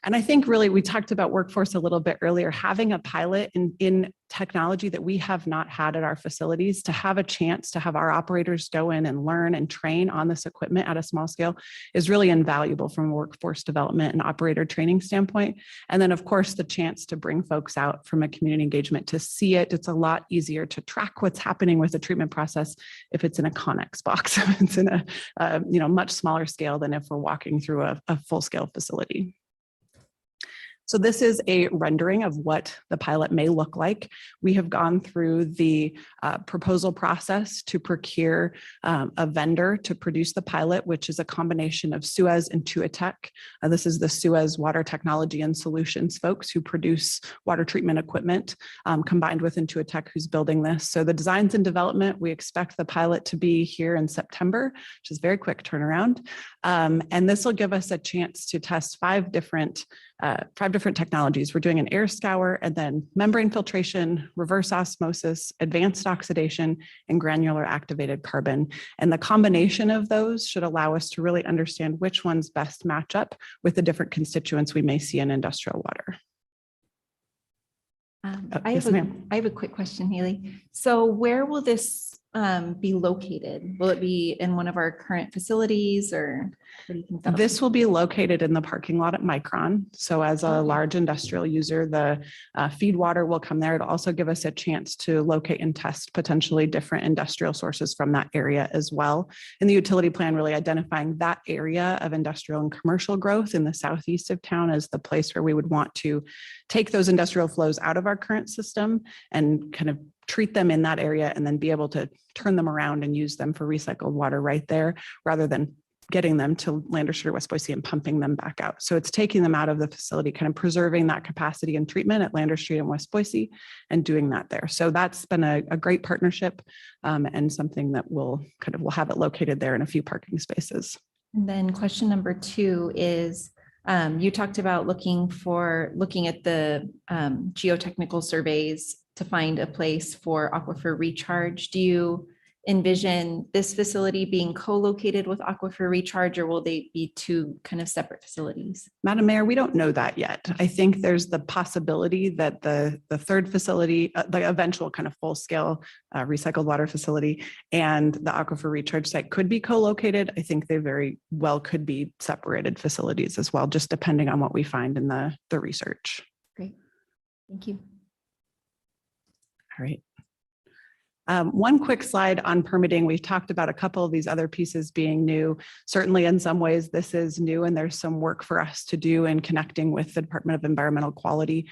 And I think really, we talked about workforce a little bit earlier, having a pilot in technology that we have not had at our facilities, to have a chance to have our operators go in and learn and train on this equipment at a small scale is really invaluable from a workforce development and operator training standpoint. And then of course, the chance to bring folks out from a community engagement to see it. It's a lot easier to track what's happening with the treatment process if it's in a Connex box, if it's in a much smaller scale than if we're walking through a full scale facility. So this is a rendering of what the pilot may look like. We have gone through the proposal process to procure a vendor to produce the pilot, which is a combination of Suez and Tuatec. This is the Suez Water Technology and Solutions folks who produce water treatment equipment, combined with Intuitech, who's building this. So the designs and development, we expect the pilot to be here in September, which is very quick turnaround. And this will give us a chance to test five different technologies. We're doing an air scour and then membrane filtration, reverse osmosis, advanced oxidation, and granular activated carbon. And the combination of those should allow us to really understand which ones best match up with the different constituents we may see in industrial water. I have a quick question, Haley. So where will this be located? Will it be in one of our current facilities, or what do you think? This will be located in the parking lot at Micron. So as a large industrial user, the feed water will come there. It'll also give us a chance to locate and test potentially different industrial sources from that area as well. In the utility plan, really identifying that area of industrial and commercial growth in the southeast of town as the place where we would want to take those industrial flows out of our current system and kind of treat them in that area and then be able to turn them around and use them for recycled water right there, rather than getting them to Lander Street or West Boise and pumping them back out. So it's taking them out of the facility, kind of preserving that capacity and treatment at Lander Street and West Boise and doing that there. So that's been a great partnership and something that we'll have it located there in a few parking spaces. And then question number 2 is, you talked about looking at the geotechnical surveys to find a place for Aquifer Recharge. Do you envision this facility being co-located with Aquifer Recharge, or will they be two kind of separate facilities? Madam Mayor, we don't know that yet. I think there's the possibility that the third facility, the eventual kind of full-scale recycled water facility and the Aquifer Recharge site could be co-located. I think they very well could be separated facilities as well, just depending on what we find in the research. Great, thank you. All right. One quick slide on permitting. We've talked about a couple of these other pieces being new. Certainly in some ways this is new and there's some work for us to do in connecting with the Department of Environmental Quality.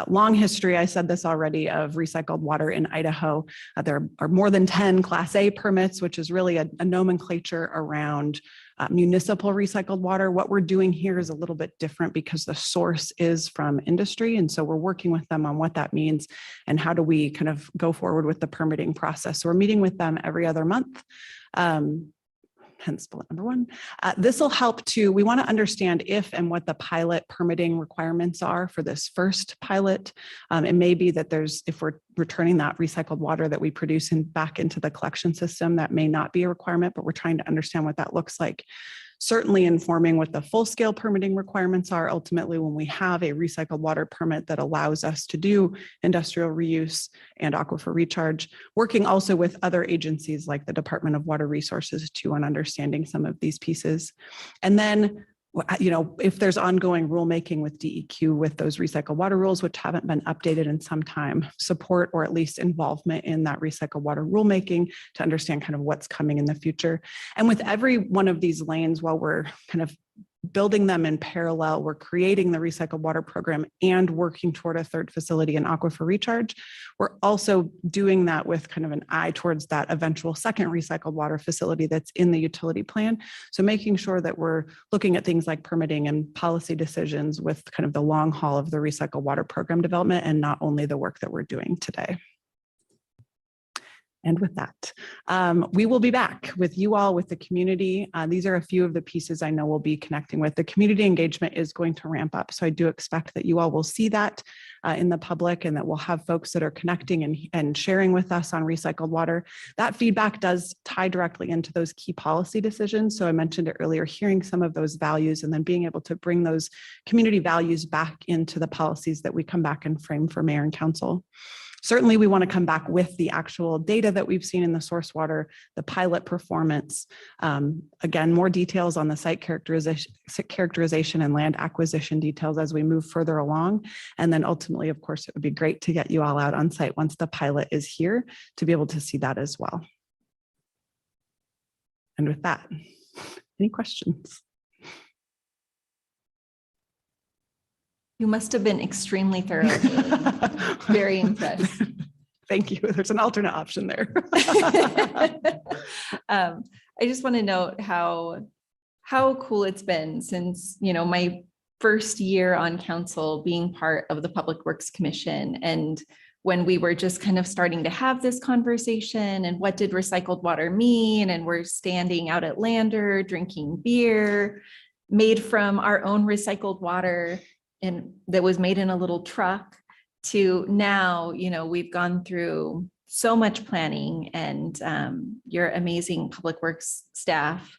Long history, I said this already, of recycled water in Idaho. There are more than 10 Class A permits, which is really a nomenclature around municipal recycled water. What we're doing here is a little bit different because the source is from industry. And so we're working with them on what that means and how do we kind of go forward with the permitting process. So we're meeting with them every other month. Hence bullet number 1. This will help we want to understand if and what the pilot permitting requirements are for this first pilot. It may be that if we're returning that recycled water that we produce back into the collection system, that may not be a requirement, but we're trying to understand what that looks like. Certainly informing what the full-scale permitting requirements are ultimately when we have a recycled water permit that allows us to do industrial reuse and aquifer recharge, working also with other agencies like the Department of Water Resources too on understanding some of these pieces. And then, if there's ongoing rulemaking with DEQ with those recycled water rules, which haven't been updated in some time, support or at least involvement in that recycled water rulemaking to understand kind of what's coming in the future. And with every one of these lanes, while we're kind of building them in parallel. We're creating the recycled water program and working toward a third facility in Aquifer Recharge. We're also doing that with kind of an eye towards that eventual second recycled water facility that's in the utility plan. So making sure that we're looking at things like permitting and policy decisions with kind of the long haul of the recycled water program development and not only the work that we're doing today. And with that, we will be back with you all, with the community. These are a few of the pieces I know we'll be connecting with. The community engagement is going to ramp up. So I do expect that you all will see that in the public, and that we'll have folks that are connecting and sharing with us on recycled water. That feedback does tie directly into those key policy decisions. So I mentioned it earlier, hearing some of those values and then being able to bring those community values back into the policies that we come back and frame for mayor and council. Certainly, we want to come back with the actual data that we've seen in the source water, the pilot performance. Again, more details on the site characterization and land acquisition details as we move further along. And then ultimately, of course, it would be great to get you all out on site once the pilot is here to be able to see that as well. And with that, any questions? You must have been extremely thorough. Very impressed. Thank you. There's an alternate option there. I just want to note how cool it's been since, my first year on council being part of the Public Works Commission. And when we were just kind of starting to have this conversation and what did recycled water mean? And we're standing out at Lander, drinking beer made from our own recycled water, and that was made in a little truck, to now, we've gone through so much planning, and your amazing Public Works staff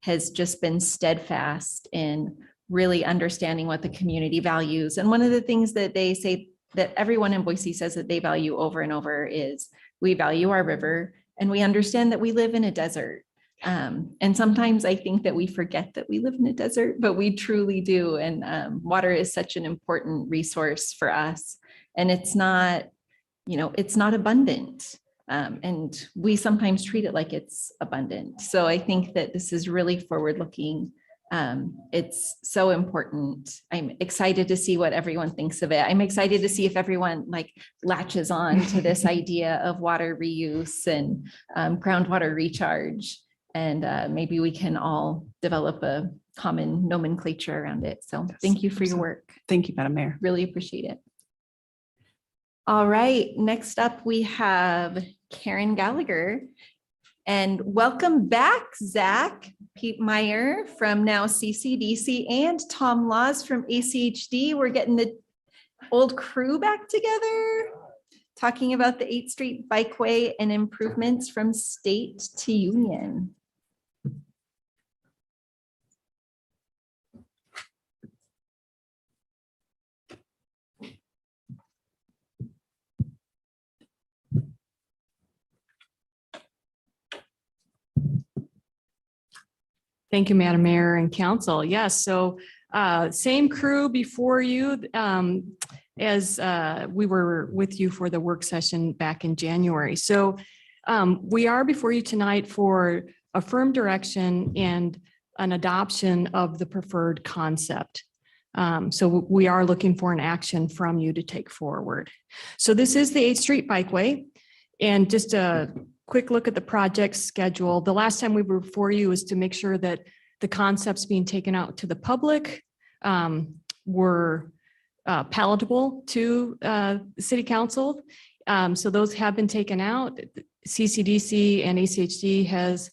has just been steadfast in really understanding what the community values. And one of the things that they say that everyone in Boise says that they value over and over is we value our river, and we understand that we live in a desert. And sometimes I think that we forget that we live in a desert, but we truly do. And water is such an important resource for us. And it's not abundant. And we sometimes treat it like it's abundant. So I think that this is really forward-looking. It's so important. I'm excited to see what everyone thinks of it. I'm excited to see if everyone latches on to this idea of water reuse and groundwater recharge. And maybe we can all develop a common nomenclature around it. So thank you for your work. Thank you, Madam Mayor. Really appreciate it. All right, next up we have Karen Gallagher. And welcome back, Zach Pete Meyer from now CCDC and Tom Laws from ACHD. We're getting the old crew back together, talking about the 8th Street Bikeway and improvements from state to union. Thank you, Madam Mayor and Council. Yes, so same crew before you as we were with you for the work session back in January. So we are before you tonight for a firm direction and an adoption of the preferred concept. So we are looking for an action from you to take forward. So this is the 8th Street Bikeway, and just a quick look at the project schedule. The last time we were before you was to make sure that the concepts being taken out to the public were palatable to City Council. So those have been taken out. CCDC and ACHD has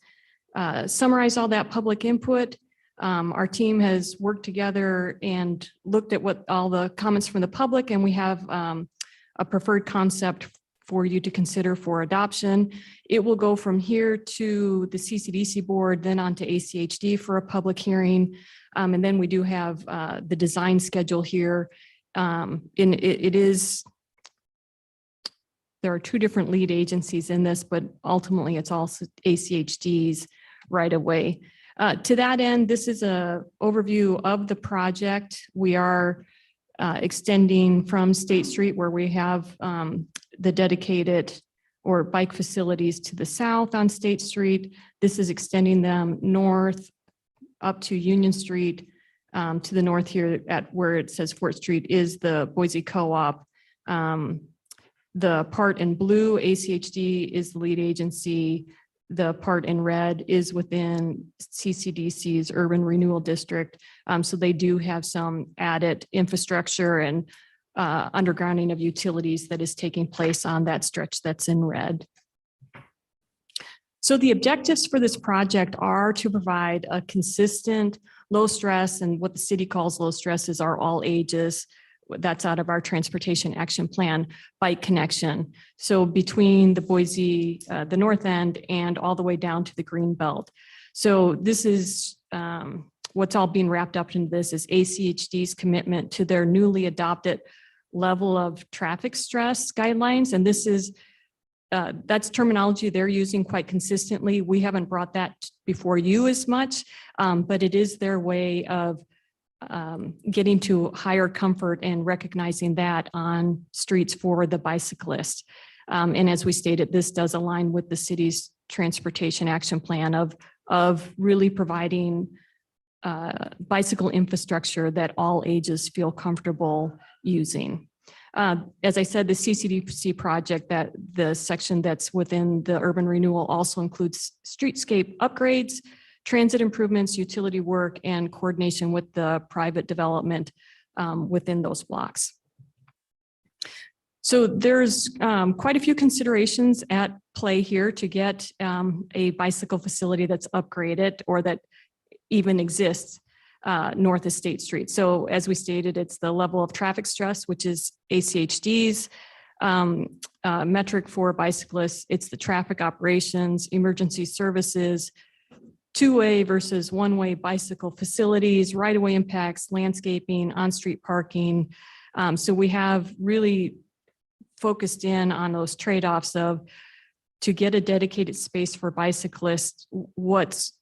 summarized all that public input. Our team has worked together and looked at what all the comments from the public, and we have a preferred concept for you to consider for adoption. It will go from here to the CCDC board, then on to ACHD for a public hearing. And then we do have the design schedule here. There are 2 different lead agencies in this, but ultimately it's also ACHD's right away. To that end, this is an overview of the project. We are extending from State Street, where we have the dedicated or bike facilities to the south on State Street. This is extending them north up to Union Street, To the north here at where it says 4th Street is the Boise Co-op. The part in blue, ACHD, is the lead agency. The part in red is within CCDC's Urban Renewal District. So they do have some added infrastructure and undergrounding of utilities that is taking place on that stretch that's in red. So the objectives for this project are to provide a consistent low stress, and what the city calls low stress is our all ages. That's out of our transportation action plan, bike connection. So between the Boise, the north end, and all the way down to the green belt. So this is what's all being wrapped up into this is ACHD's commitment to their newly adopted level of traffic stress guidelines. And this is that's terminology they're using quite consistently. We haven't brought that before you as much, but it is their way of getting to higher comfort and recognizing that on streets for the bicyclist. And as we stated, this does align with the city's transportation action plan of really providing bicycle infrastructure that all ages feel comfortable using. As I said, the CCDC project, that the section that's within the urban renewal also includes streetscape upgrades, transit improvements, utility work, and coordination with the private development within those blocks. So there's quite a few considerations at play here to get a bicycle facility that's upgraded or that even exists north of State Street. So as we stated, it's the level of traffic stress, which is ACHD's metric for bicyclists. It's the traffic operations, emergency services, two-way versus one-way bicycle facilities, right-of-way impacts, landscaping, on-street parking. So we have really focused in on those trade-offs of to get a dedicated space for bicyclists, what's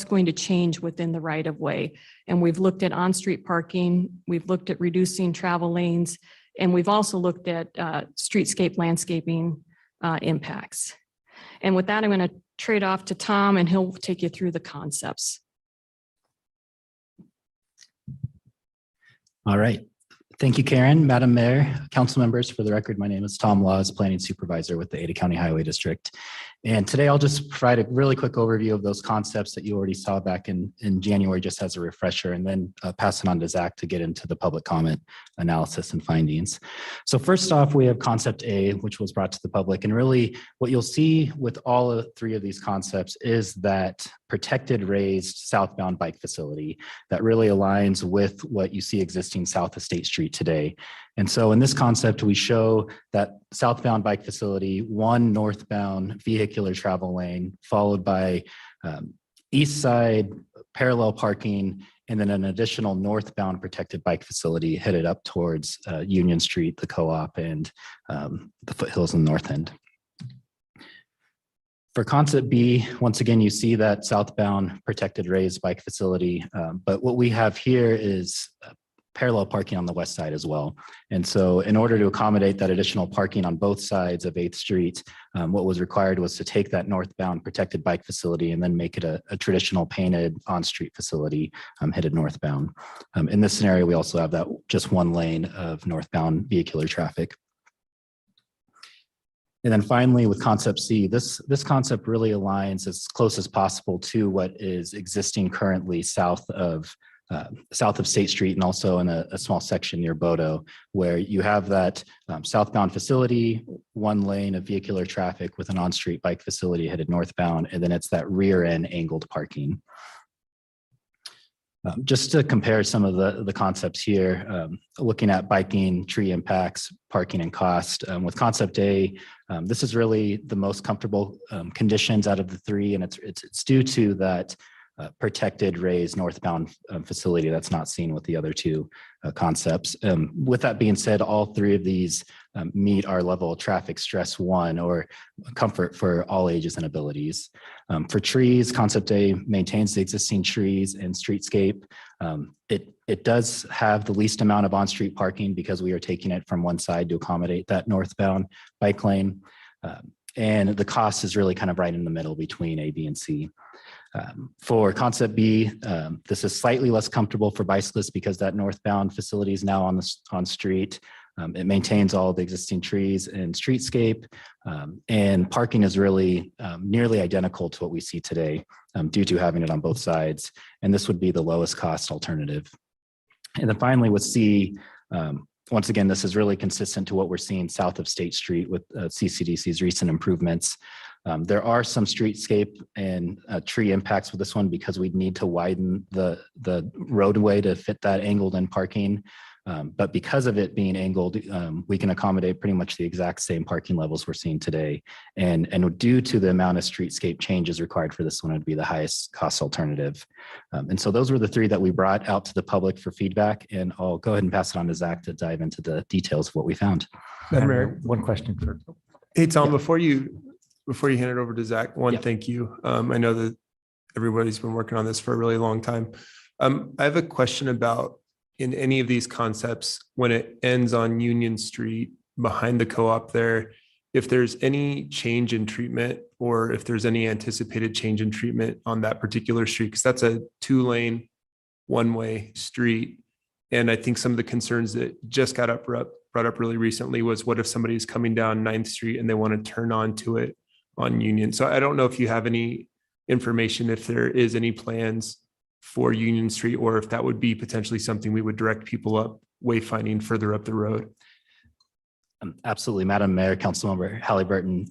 going to change within the right-of-way. And we've looked at on-street parking, we've looked at reducing travel lanes, and we've also looked at streetscape landscaping impacts. And with that, I'm going to trade off to Tom, and he'll take you through the concepts. All right. Thank you, Karen, Madam Mayor, council members. For the record, my name is Tom Laws, Planning Supervisor with the Ada County Highway District. And today I'll just provide a really quick overview of those concepts that you already saw back in January, just as a refresher, and then pass it on to Zach to get into the public comment analysis and findings. So first off, we have concept A, which was brought to the public. And really what you'll see with all three of these concepts is that protected raised southbound bike facility that really aligns with what you see existing south of State Street today. And so in this concept, we show that southbound bike facility, one northbound vehicular travel lane, followed by east side parallel parking, and then an additional northbound protected bike facility headed up towards Union Street, the co-op, and the foothills in the north end. For concept B, once again, you see that southbound protected raised bike facility, but what we have here is parallel parking on the west side as well. And so in order to accommodate that additional parking on both sides of 8th Street, what was required was to take that northbound protected bike facility and then make it a traditional painted on-street facility headed northbound. In this scenario, we also have that just one lane of northbound vehicular traffic. And then finally, with concept C, this concept really aligns as close as possible to what is existing currently south of State Street, and also in a small section near Bodo, where you have that southbound facility, one lane of vehicular traffic with an on-street bike facility headed northbound, and then it's that rear end angled parking. Just to compare some of the concepts here, looking at biking, tree impacts, parking, and cost. With concept A, this is really the most comfortable conditions out of the three, and it's due to that protected raised northbound facility that's not seen with the other two concepts. With that being said, all three of these meet our level of traffic stress 1, or comfort for all ages and abilities. For trees, concept A maintains the existing trees and streetscape. It does have the least amount of on-street parking because we are taking it from one side to accommodate that northbound bike lane. And the cost is really kind of right in the middle between A, B, and C. For concept B, this is slightly less comfortable for bicyclists because that northbound facility is now on street. It maintains all the existing trees and streetscape, and parking is really nearly identical to what we see today due to having it on both sides. And this would be the lowest cost alternative. And then finally with C, once again, this is really consistent to what we're seeing south of State Street with CCDC's recent improvements. There are some streetscape and tree impacts with this one because we'd need to widen the roadway to fit that angled in parking. But because of it being angled, we can accommodate pretty much the exact same parking levels we're seeing today. And due to the amount of streetscape changes required for this one, it would be the highest cost alternative. And so those were the three that we brought out to the public for feedback. And I'll go ahead and pass it on to Zach to dive into the details of what we found. Madam Mayor. One question for. Hey, Tom, Yeah. before you hand it over to Zach, one, Yeah. thank you. I know that everybody's been working on this for a really long time. I have a question about in any of these concepts, when it ends on Union Street behind the co-op there, if there's any change in treatment or if there's any anticipated change in treatment on that particular street, because that's a 2-lane, one-way street. And I think some of the concerns that just got brought up really recently was what if somebody's coming down 9th Street and they want to turn onto it on Union? So I don't know if you have any information, if there is any plans for Union Street, or if that would be potentially something we would direct people up wayfinding further up the road. Absolutely, Madam Mayor, Councilmember Halliburton.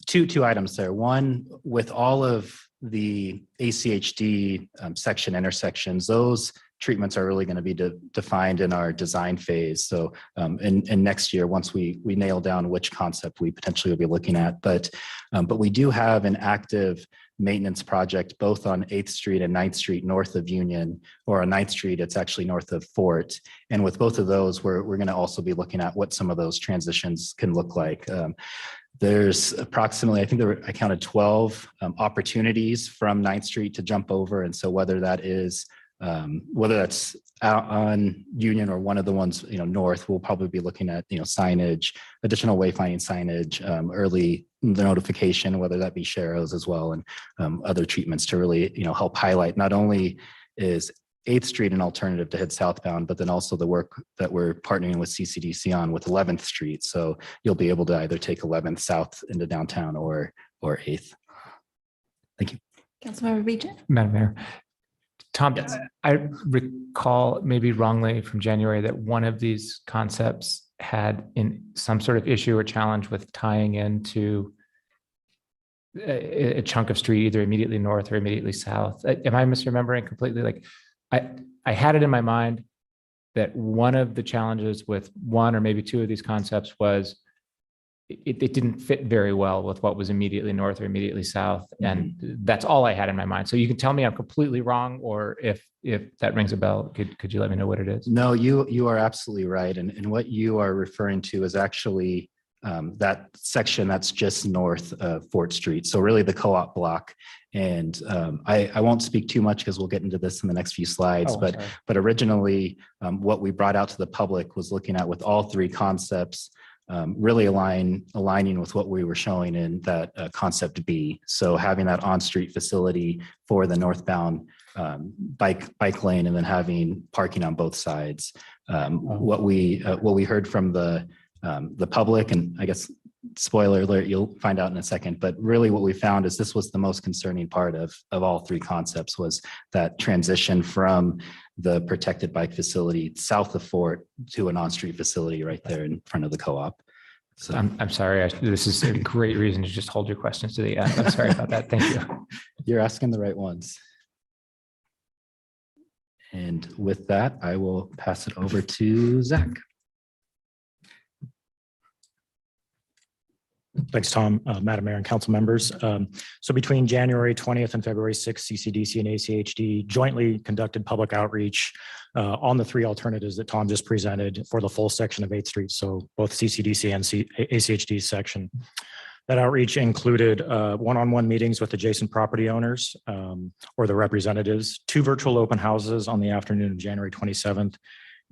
Two items there. One, with all of the ACHD section intersections, those treatments are really going to be defined in our design phase. So in next year, once we nail down which concept we potentially will be looking at, but we do have an active maintenance project both on 8th Street and 9th Street north of Union, or on 9th Street, it's actually north of Fort. And with both of those, we're going to also be looking at what some of those transitions can look like. There's approximately, I think I counted 12 opportunities from 9th Street to jump over. And so whether that's out on Union or one of the ones, north, we'll probably be looking at, signage, additional wayfinding signage, early notification, whether that be sharrows as well, and other treatments to really, help highlight not only is 8th Street an alternative to head southbound, but then also the work that we're partnering with CCDC on with 11th Street. So you'll be able to either take 11th south into downtown or 8th. Thank you. Councilmember Region? Madam Mayor. Tom, I recall maybe wrongly from January that one of these concepts had in some sort of issue or challenge with tying into a chunk of street, either immediately north or immediately south. Am I misremembering completely? Like I had it in my mind that one of the challenges with one or maybe two of these concepts was it didn't fit very well with what was immediately north or immediately south. And that's all I had in my mind. So you can tell me I'm completely wrong, or if that rings a bell, could you let me know what it is? No, you are absolutely right. And what you are referring to is actually that section that's just north of Fort Street. So really the co-op block. And I won't speak too much because we'll get into this in the next few slides, but originally what we brought out to the public was looking at with all three concepts, really aligning with what we were showing in that concept B. So having that on-street facility for the northbound bike lane, and then having parking on both sides. What we heard from the public, and I guess spoiler alert, you'll find out in a second, but really what we found is this was the most concerning part of all three concepts, was that transition from the protected bike facility south of Fort to an on-street facility right there in front of the co-op. So I'm sorry. This is a great reason to just hold your questions to the end. I'm sorry about that. Thank you. you're asking the right ones. And with that, I will pass it over to Zach. Thanks, Tom, Madam Mayor and council members. So between January 20th and February 6th, CCDC and ACHD jointly conducted public outreach on the three alternatives that Tom just presented for the full section of 8th Street. So both CCDC and ACHD section. That outreach included one-on-one meetings with adjacent property owners or the representatives, 2 virtual open houses on the afternoon of January 27th,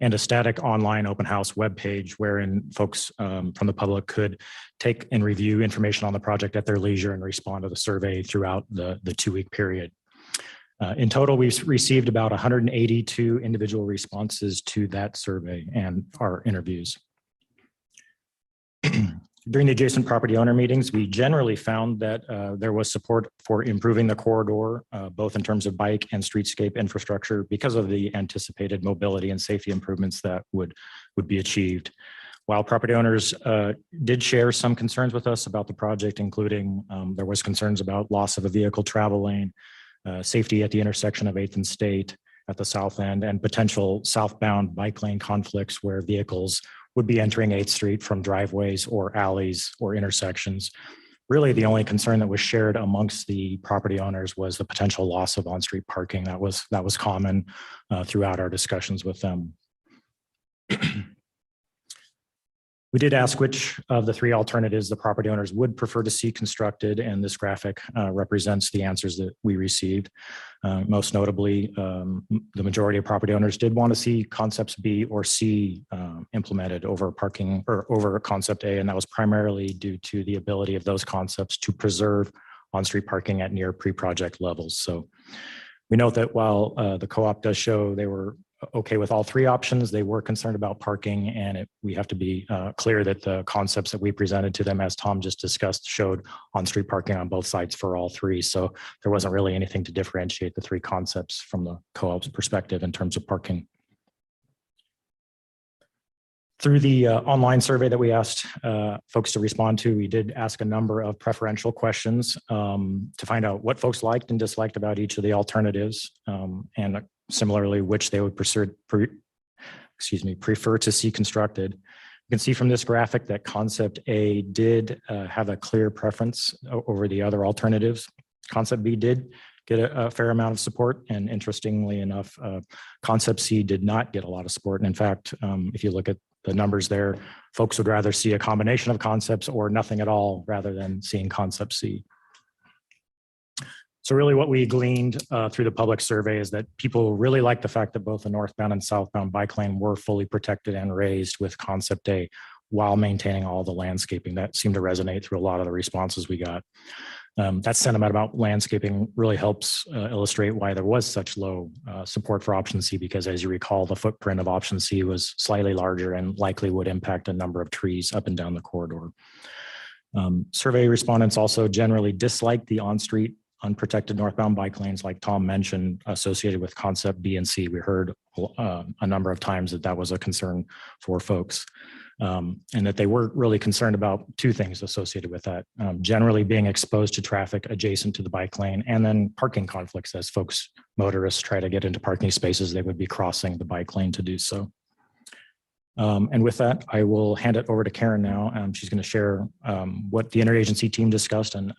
and a static online open house webpage wherein folks from the public could take and review information on the project at their leisure and respond to the survey throughout the 2-week period. In total, we've received about 182 individual responses to that survey and our interviews. During the adjacent property owner meetings, we generally found that there was support for improving the corridor, both in terms of bike and streetscape infrastructure because of the anticipated mobility and safety improvements that would be achieved. While property owners did share some concerns with us about the project, including there was concerns about loss of a vehicle travel lane, safety at the intersection of 8th and State at the south end, and potential southbound bike lane conflicts where vehicles would be entering 8th Street from driveways or alleys or intersections. Really, the only concern that was shared amongst the property owners was the potential loss of on-street parking. That was common throughout our discussions with them. We did ask which of the 3 alternatives the property owners would prefer to see constructed, and this graphic represents the answers that we received. Most notably, the majority of property owners did want to see concepts B or C implemented over parking or over concept A, and that was primarily due to the ability of those concepts to preserve on-street parking at near pre-project levels. So we note that while the co-op does show they were okay with all 3 options, they were concerned about parking, and we have to be clear that the concepts that we presented to them, as Tom just discussed, showed on-street parking on both sides for all 3. So there wasn't really anything to differentiate the 3 concepts from the co-op's perspective in terms of parking. Through the online survey that we asked folks to respond to, we did ask a number of preferential questions to find out what folks liked and disliked about each of the alternatives, and similarly, which they would prefer to see constructed. You can see from this graphic that concept A did have a clear preference over the other alternatives. Concept B did get a fair amount of support, and interestingly enough, concept C did not get a lot of support. And in fact, if you look at the numbers there, folks would rather see a combination of concepts or nothing at all rather than seeing concept C. So really what we gleaned through the public survey is that people really like the fact that both the northbound and southbound bike lane were fully protected and raised with concept A while maintaining all the landscaping. That seemed to resonate through a lot of the responses we got. That sentiment about landscaping really helps illustrate why there was such low support for option C, because as you recall, the footprint of option C was slightly larger and likely would impact a number of trees up and down the corridor. Survey respondents also generally disliked the on-street unprotected northbound bike lanes, like Tom mentioned, associated with concept B and C. We heard a number of times that was a concern for folks, and that they were really concerned about 2 things associated with that. Generally being exposed to traffic adjacent to the bike lane, and then parking conflicts as motorists try to get into parking spaces, they would be crossing the bike lane to do so. And with that, I will hand it over to Karen now. She's going to share what the interagency team discussed and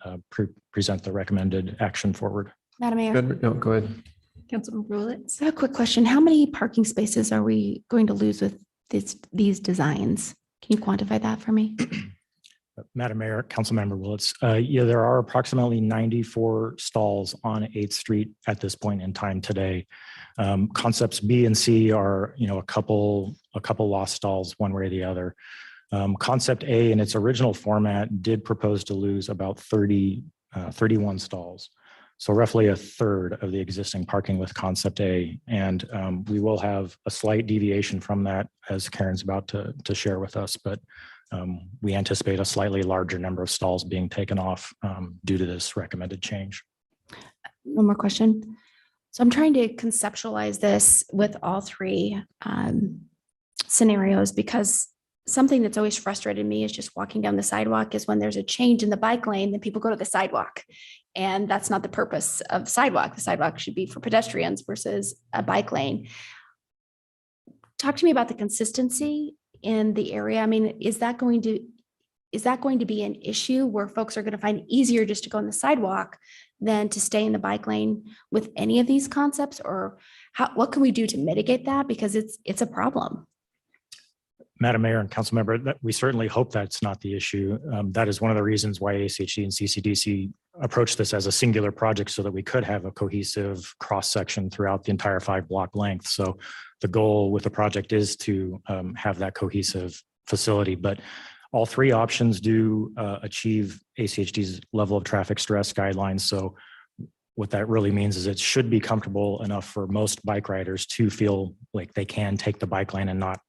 present the recommended action forward. Madam Mayor, No, go ahead. Councilmember Rulitz. I have a quick question. How many parking spaces are we going to lose with these designs? Can you quantify that for me? Madam Mayor, Councilmember Willetts, yeah, there are approximately 94 stalls on 8th Street at this point in time today. Concepts B and C are, a couple lost stalls one way or the other. Concept A in its original format did propose to lose about 31 stalls. So roughly a third of the existing parking with concept A. And we will have a slight deviation from that, as Karen's about to share with us, but we anticipate a slightly larger number of stalls being taken off due to this recommended change. One more question. So I'm trying to conceptualize this with all 3 scenarios, because something that's always frustrated me is just walking down the sidewalk is when there's a change in the bike lane, then people go to the sidewalk. And that's not the purpose of sidewalk. The sidewalk should be for pedestrians versus a bike lane. Talk to me about the consistency in the area. I mean, is that going to be an issue where folks are going to find it easier just to go on the sidewalk than to stay in the bike lane with any of these concepts? Or what can we do to mitigate that? Because it's a problem. Madam Mayor and council member, that we certainly hope that's not the issue. That is one of the reasons why ACHD and CCDC approached this as a singular project so that we could have a cohesive cross-section throughout the entire 5-block length. So the goal with the project is to have that cohesive facility, but all 3 options do achieve ACHD's level of traffic stress guidelines. So what that really means is it should be comfortable enough for most bike riders to feel like they can take the bike lane and not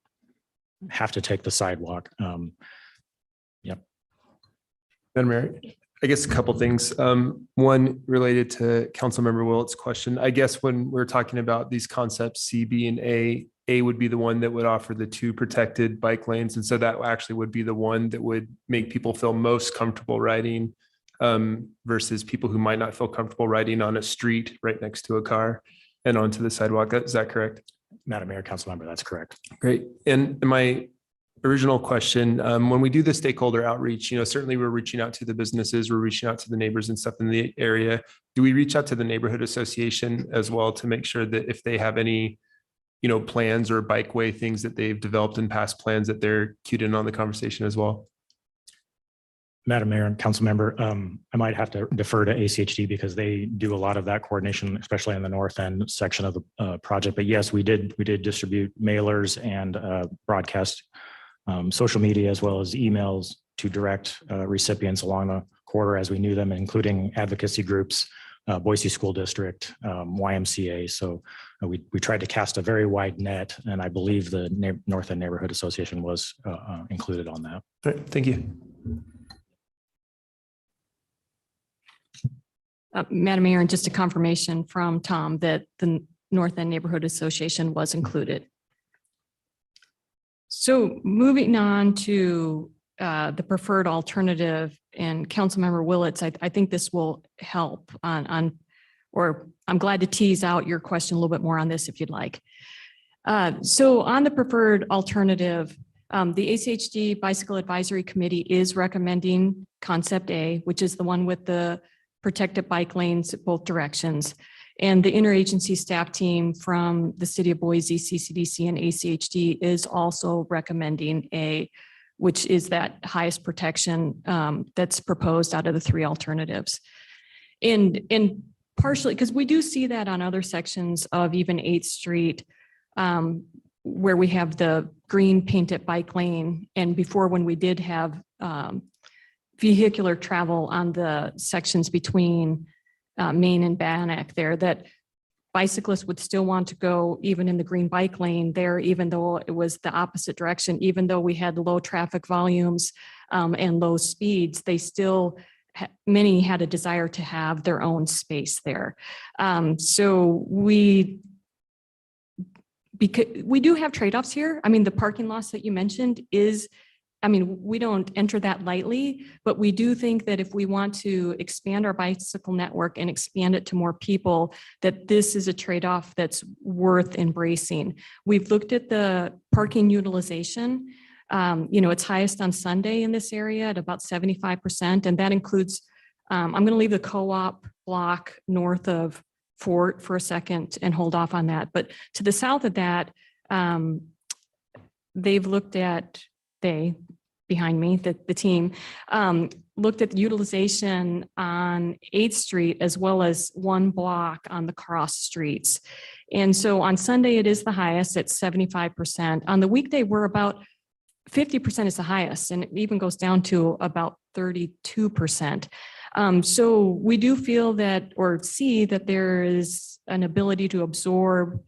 have to take the sidewalk. Madam Mayor, I guess a couple things. One related to Councilmember Willett's question. I guess when we're talking about these concepts, C, B, and A would be the one that would offer the 2 protected bike lanes. And so that actually would be the one that would make people feel most comfortable riding versus people who might not feel comfortable riding on a street right next to a car and onto the sidewalk. Is that correct? Madam Mayor, council member, that's correct. Great. And my original question, when we do the stakeholder outreach, certainly we're reaching out to the businesses, we're reaching out to the neighbors and stuff in the area. Do we reach out to the neighborhood association as well to make sure that if they have any, plans or bikeway things that they've developed in past plans that they're cued in on the conversation as well? Madam Mayor and council member, I might have to defer to ACHD because they do a lot of that coordination, especially in the north end section of the project. But yes, we did distribute mailers and broadcast social media as well as emails to direct recipients along the corridor as we knew them, including advocacy groups, Boise School District, YMCA. So we tried to cast a very wide net, and I believe the North End Neighborhood Association was included on that. All right, thank you. Madam Mayor, and just a confirmation from Tom that the North End Neighborhood Association was included. So moving on to the preferred alternative, and Councilmember Willits, I think this will help or I'm glad to tease out your question a little bit more on this if you'd like. So on the preferred alternative, the ACHD Bicycle Advisory Committee is recommending concept A, which is the one with the protected bike lanes at both directions. And the interagency staff team from the city of Boise, CCDC, and ACHD is also recommending A, which is that highest protection that's proposed out of the 3 alternatives. And partially, because we do see that on other sections of even 8th Street, where we have the green painted bike lane. And before, when we did have vehicular travel on the sections between Main and Bannock there, that bicyclists would still want to go even in the green bike lane there, even though it was the opposite direction, even though we had low traffic volumes and low speeds, they still, many had a desire to have their own space there. So we do have trade-offs here. I mean, the parking loss that you mentioned is, we don't enter that lightly, but we do think that if we want to expand our bicycle network and expand it to more people, that this is a trade-off that's worth embracing. We've looked at the parking utilization. It's highest on Sunday in this area at about 75%. And that includes, I'm going to leave the co-op block north of Fort for a second and hold off on that. But to the south of that, they've looked at, behind me, the team, looked at the utilization on 8th Street as well as 1 block on the cross streets. And so on Sunday, it is the highest at 75%. On the weekday, we're about 50% is the highest, and it even goes down to about 32%. So we do feel that, or see that there is an ability to absorb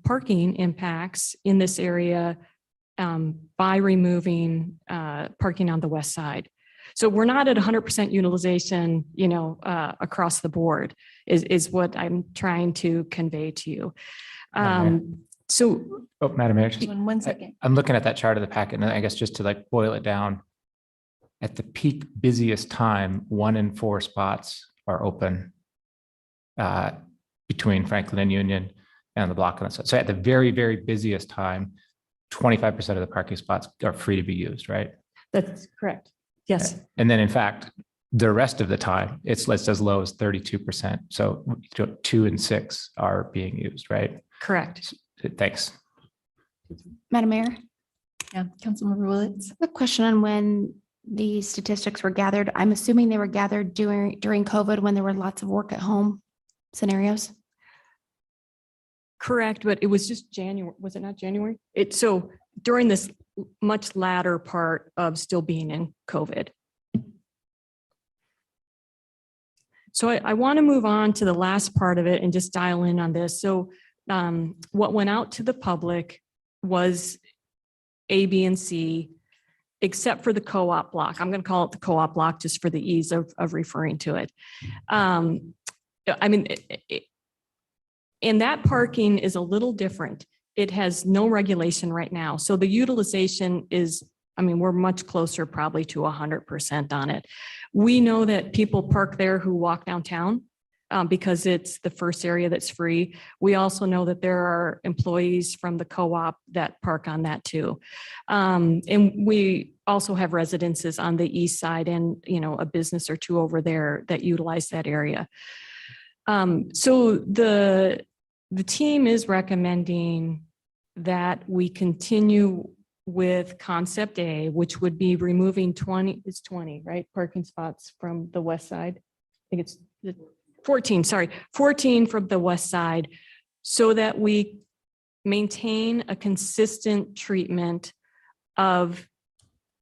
parking impacts in this area by removing parking on the west side. So we're not at 100% utilization, across the board is what I'm trying to convey to you. So, Madam Mayor, One second. I'm looking at that chart of the packet, and I guess just to boil it down, at the peak busiest time, 1 in 4 spots are open between Franklin and Union and the block on the side. So at the very, very busiest time, 25% of the parking spots are free to be used, right? that's correct. Yes. And then in fact, the rest of the time, it's as low as 32%. So 2 in 6 are being used, right? Correct. Thanks. Madam Mayor, Yeah, Councilmember Willetts. A question on when these statistics were gathered. I'm assuming they were gathered during COVID when there were lots of work at home scenarios. Correct, but it was just January, was it not January? So during this much latter part of still being in COVID. So I want to move on to the last part of it and just dial in on this. So what went out to the public was A, B, and C, except for the co-op block. I'm going to call it the co-op block just for the ease of referring to it. I mean, and that parking is a little different. It has no regulation right now. So the utilization is, I mean, we're much closer probably to 100% on it. We know that people park there who walk downtown because it's the first area that's free. We also know that there are employees from the co-op that park on that too. And we also have residences on the east side and, you know, a business or two over there that utilize that area. So the team is recommending that we continue with concept A, which would be removing 20, it's 20, right? Parking spots from the west side. I think it's 14, sorry, 14 from the west side, so that we maintain a consistent treatment of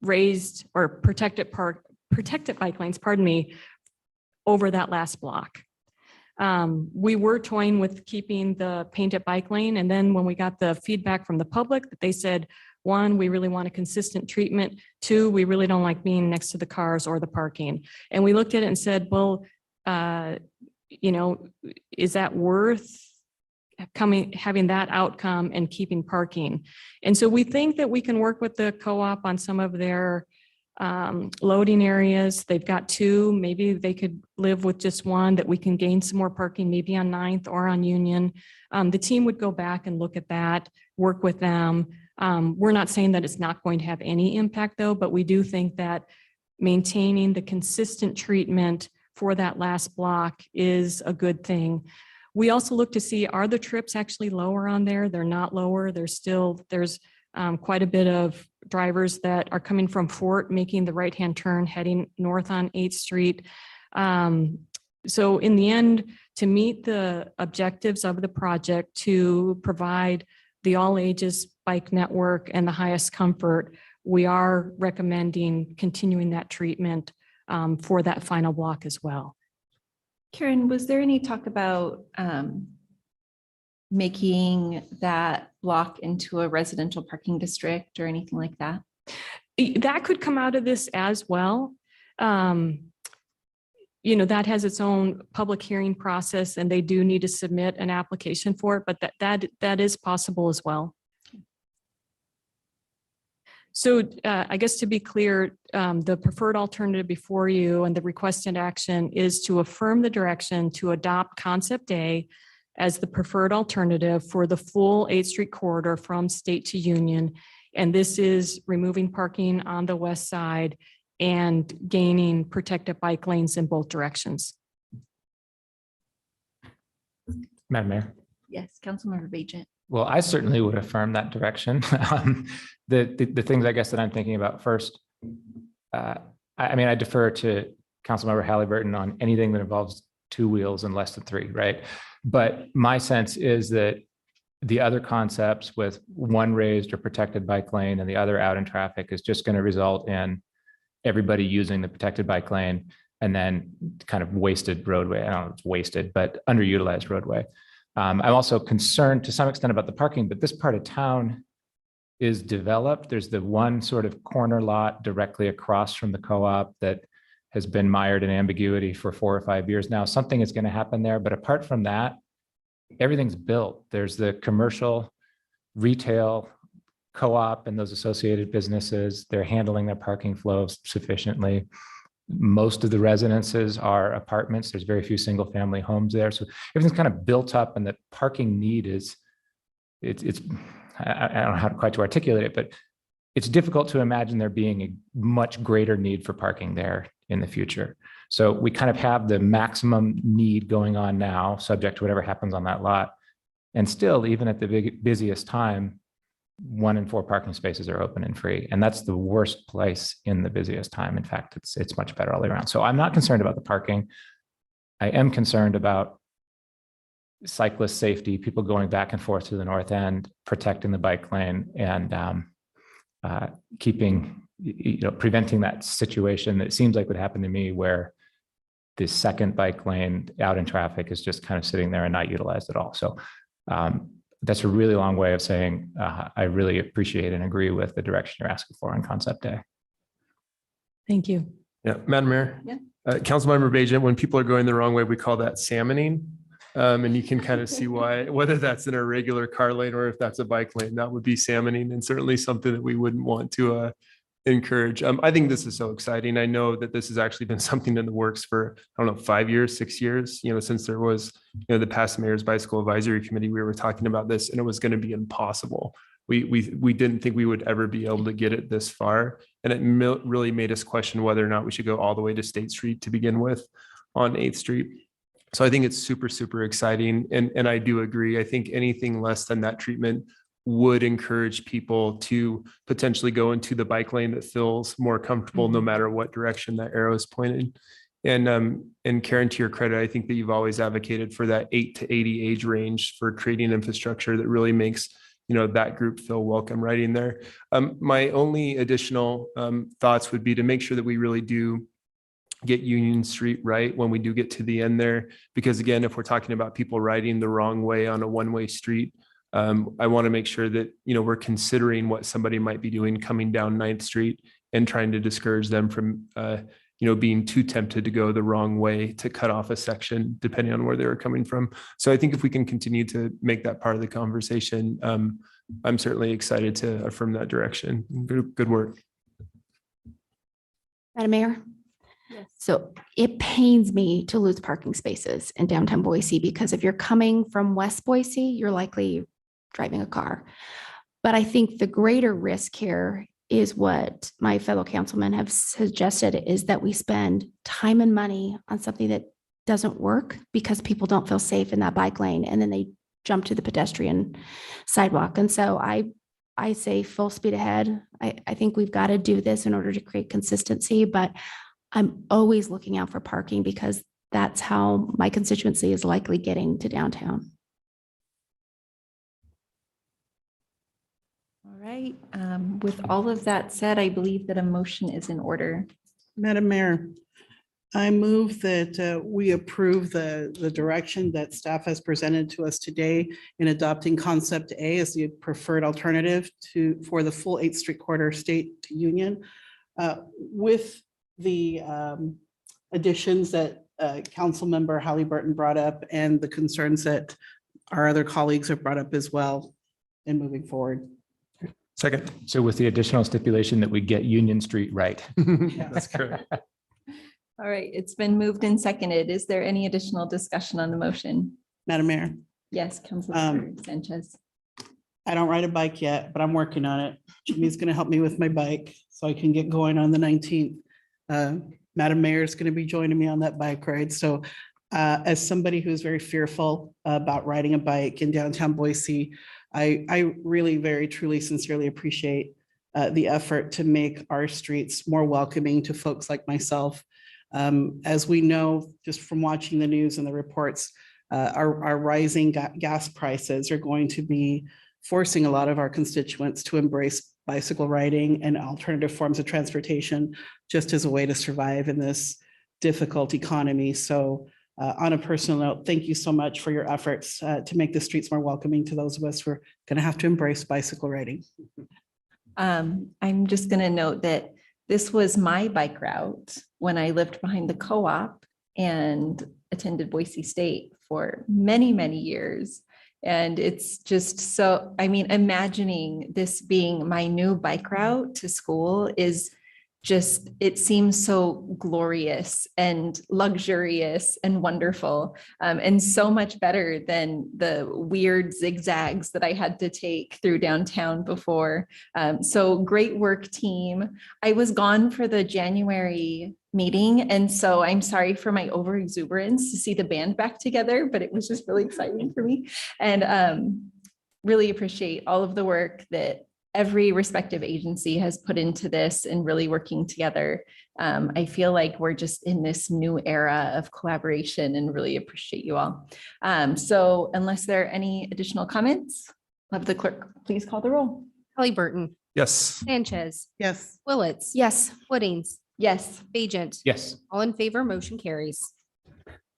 raised or protected bike lanes, pardon me, over that last block. We were toying with keeping the painted bike lane. And then when we got the feedback from the public, that they said, one, we really want a consistent treatment. Two, we really don't like being next to the cars or the parking. And we looked at it and said, well, you know, is that worth having that outcome and keeping parking? And so we think that we can work with the co-op on some of their loading areas. They've got two, maybe they could live with just one, that we can gain some more parking, maybe on 9th or on Union. The team would go back and look at that, work with them. We're not saying that it's not going to have any impact though, but we do think that maintaining the consistent treatment for that last block is a good thing. We also look to see, are the trips actually lower on there? They're not lower. There's quite a bit of drivers that are coming from Fort, making the right-hand turn, heading north on 8th Street. So in the end, to meet the objectives of the project, to provide the all ages bike network and the highest comfort, we are recommending continuing that treatment for that final block as well. Karen, was there any talk about making that block into a residential parking district or anything like that? That could come out of this as well. You know, that has its own public hearing process and they do need to submit an application for it, but that is possible as well. So I guess to be clear, the preferred alternative before you and the requested action is to affirm the direction to adopt concept A as the preferred alternative for the full 8th Street corridor from State to Union. And this is removing parking on the west side and gaining protected bike lanes in both directions. Madam Mayor. Yes, Councilmember Bajent. Well, I certainly would affirm that direction. The things I guess that I'm thinking about first, I mean, I defer to Councilmember Halliburton on anything that involves 2 wheels and less than 3, right? But my sense is that the other concepts with one raised or protected bike lane and the other out in traffic is just going to result in everybody using the protected bike lane and then kind of wasted roadway. I don't know if it's wasted, but underutilized roadway. I'm also concerned to some extent about the parking, but this part of town is developed. There's the one sort of corner lot directly across from the co-op that has been mired in ambiguity for 4 or 5 years now. Something is going to happen there, but apart from that, everything's built. There's the commercial, retail, co-op and those associated businesses. They're handling their parking flows sufficiently. Most of the residences are apartments. There's very few single family homes there. So everything's kind of built up and the parking need is, I don't know how quite to articulate it, but it's difficult to imagine there being a much greater need for parking there in the future. So we kind of have the maximum need going on now, subject to whatever happens on that lot. And still, even at the busiest time, 1 in 4 parking spaces are open and free. And that's the worst place in the busiest time. In fact, it's much better all the way around. So I'm not concerned about the parking. I am concerned about cyclist safety, people going back and forth to the north end, protecting the bike lane, and preventing that situation that seems like would happen to me where the second bike lane out in traffic is just kind of sitting there and not utilized at all. So that's a really long way of saying I really appreciate and agree with the direction you're asking for on concept day. Thank you. Yeah, Madam Mayor. Yeah. Councilmember Bajent, when people are going the wrong way, we call that salmoning. And you can kind of see why, whether that's in a regular car lane or if that's a bike lane, that would be salmoning, and certainly something that we wouldn't want to encourage. I think this is so exciting. I know that this has actually been something in the works for, I don't know, 5 years, 6 years, since there was, the past Mayor's Bicycle Advisory Committee, we were talking about this and it was going to be impossible. We didn't think we would ever be able to get it this far. And it really made us question whether or not we should go all the way to State Street to begin with on 8th Street. So I think it's super, super exciting. And I do agree. I think anything less than that treatment would encourage people to potentially go into the bike lane that feels more comfortable no matter what direction that arrow is pointed. And Karen, to your credit, I think that you've always advocated for that 8 to 80 age range for creating infrastructure that really makes that group feel welcome right in there. My only additional thoughts would be to make sure that we really do get Union Street right when we do get to the end there. Because again, if we're talking about people riding the wrong way on a one-way street, I want to make sure that, we're considering what somebody might be doing coming down 9th Street and trying to discourage them from, being too tempted to go the wrong way to cut off a section, depending on where they were coming from. So I think if we can continue to make that part of the conversation, I'm certainly excited to affirm that direction. Good work. Madam Mayor? Yes. So it pains me to lose parking spaces in downtown Boise, because if you're coming from West Boise, you're likely driving a car. But I think the greater risk here is what my fellow councilmen have suggested, is that we spend time and money on something that doesn't work because people don't feel safe in that bike lane, and then they jump to the pedestrian sidewalk. And so I say full speed ahead. I think we've got to do this in order to create consistency, but I'm always looking out for parking because that's how my constituency is likely getting to downtown. All right. With all of that said, I believe that a motion is in order. Madam Mayor, I move that we approve the direction that staff has presented to us today in adopting concept A as the preferred alternative for the full 8th Street corridor State to Union, with the additions that Council Member Halliburton brought up and the concerns that our other colleagues have brought up as well in moving forward. Second. So with the additional stipulation that we get Union Street right. That's correct. All right, it's been moved and seconded. Is there any additional discussion on the motion? Madam Mayor, Yes, Councilor Sanchez. I don't ride a bike yet, but I'm working on it. Jimmy's going to help me with my bike so I can get going on the 19th. Madam Mayor is going to be joining me on that bike ride. So as somebody who's very fearful about riding a bike in downtown Boise, I really very truly sincerely appreciate the effort to make our streets more welcoming to folks like myself. As we know, just from watching the news and the reports, our rising gas prices are going to be forcing a lot of our constituents to embrace bicycle riding and alternative forms of transportation just as a way to survive in this difficult economy. So on a personal note, thank you so much for your efforts to make the streets more welcoming to those of us who are going to have to embrace bicycle riding. I'm just going to note that this was my bike route when I lived behind the co-op and attended Boise State for many, many years. And it's just so, imagining this being my new bike route to school is just, it seems so glorious and luxurious and wonderful, and so much better than the weird zigzags that I had to take through downtown before. So great work, team. I was gone for the January meeting, and so I'm sorry for my overexuberance to see the band back together, but it was just really exciting for me. And really appreciate all of the work that every respective agency has put into this and really working together. I feel like we're just in this new era of collaboration and really appreciate you all. So unless there are any additional comments, I'll have the clerk please call the roll. Burton, Yes. Sanchez, Yes. Willetts. Yes. Footings, Yes. Bajent. Yes. All in favor, motion carries.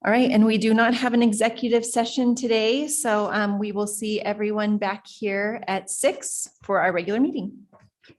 All right, and we do not have an executive session today, so we will see everyone back here at 6 for our regular meeting.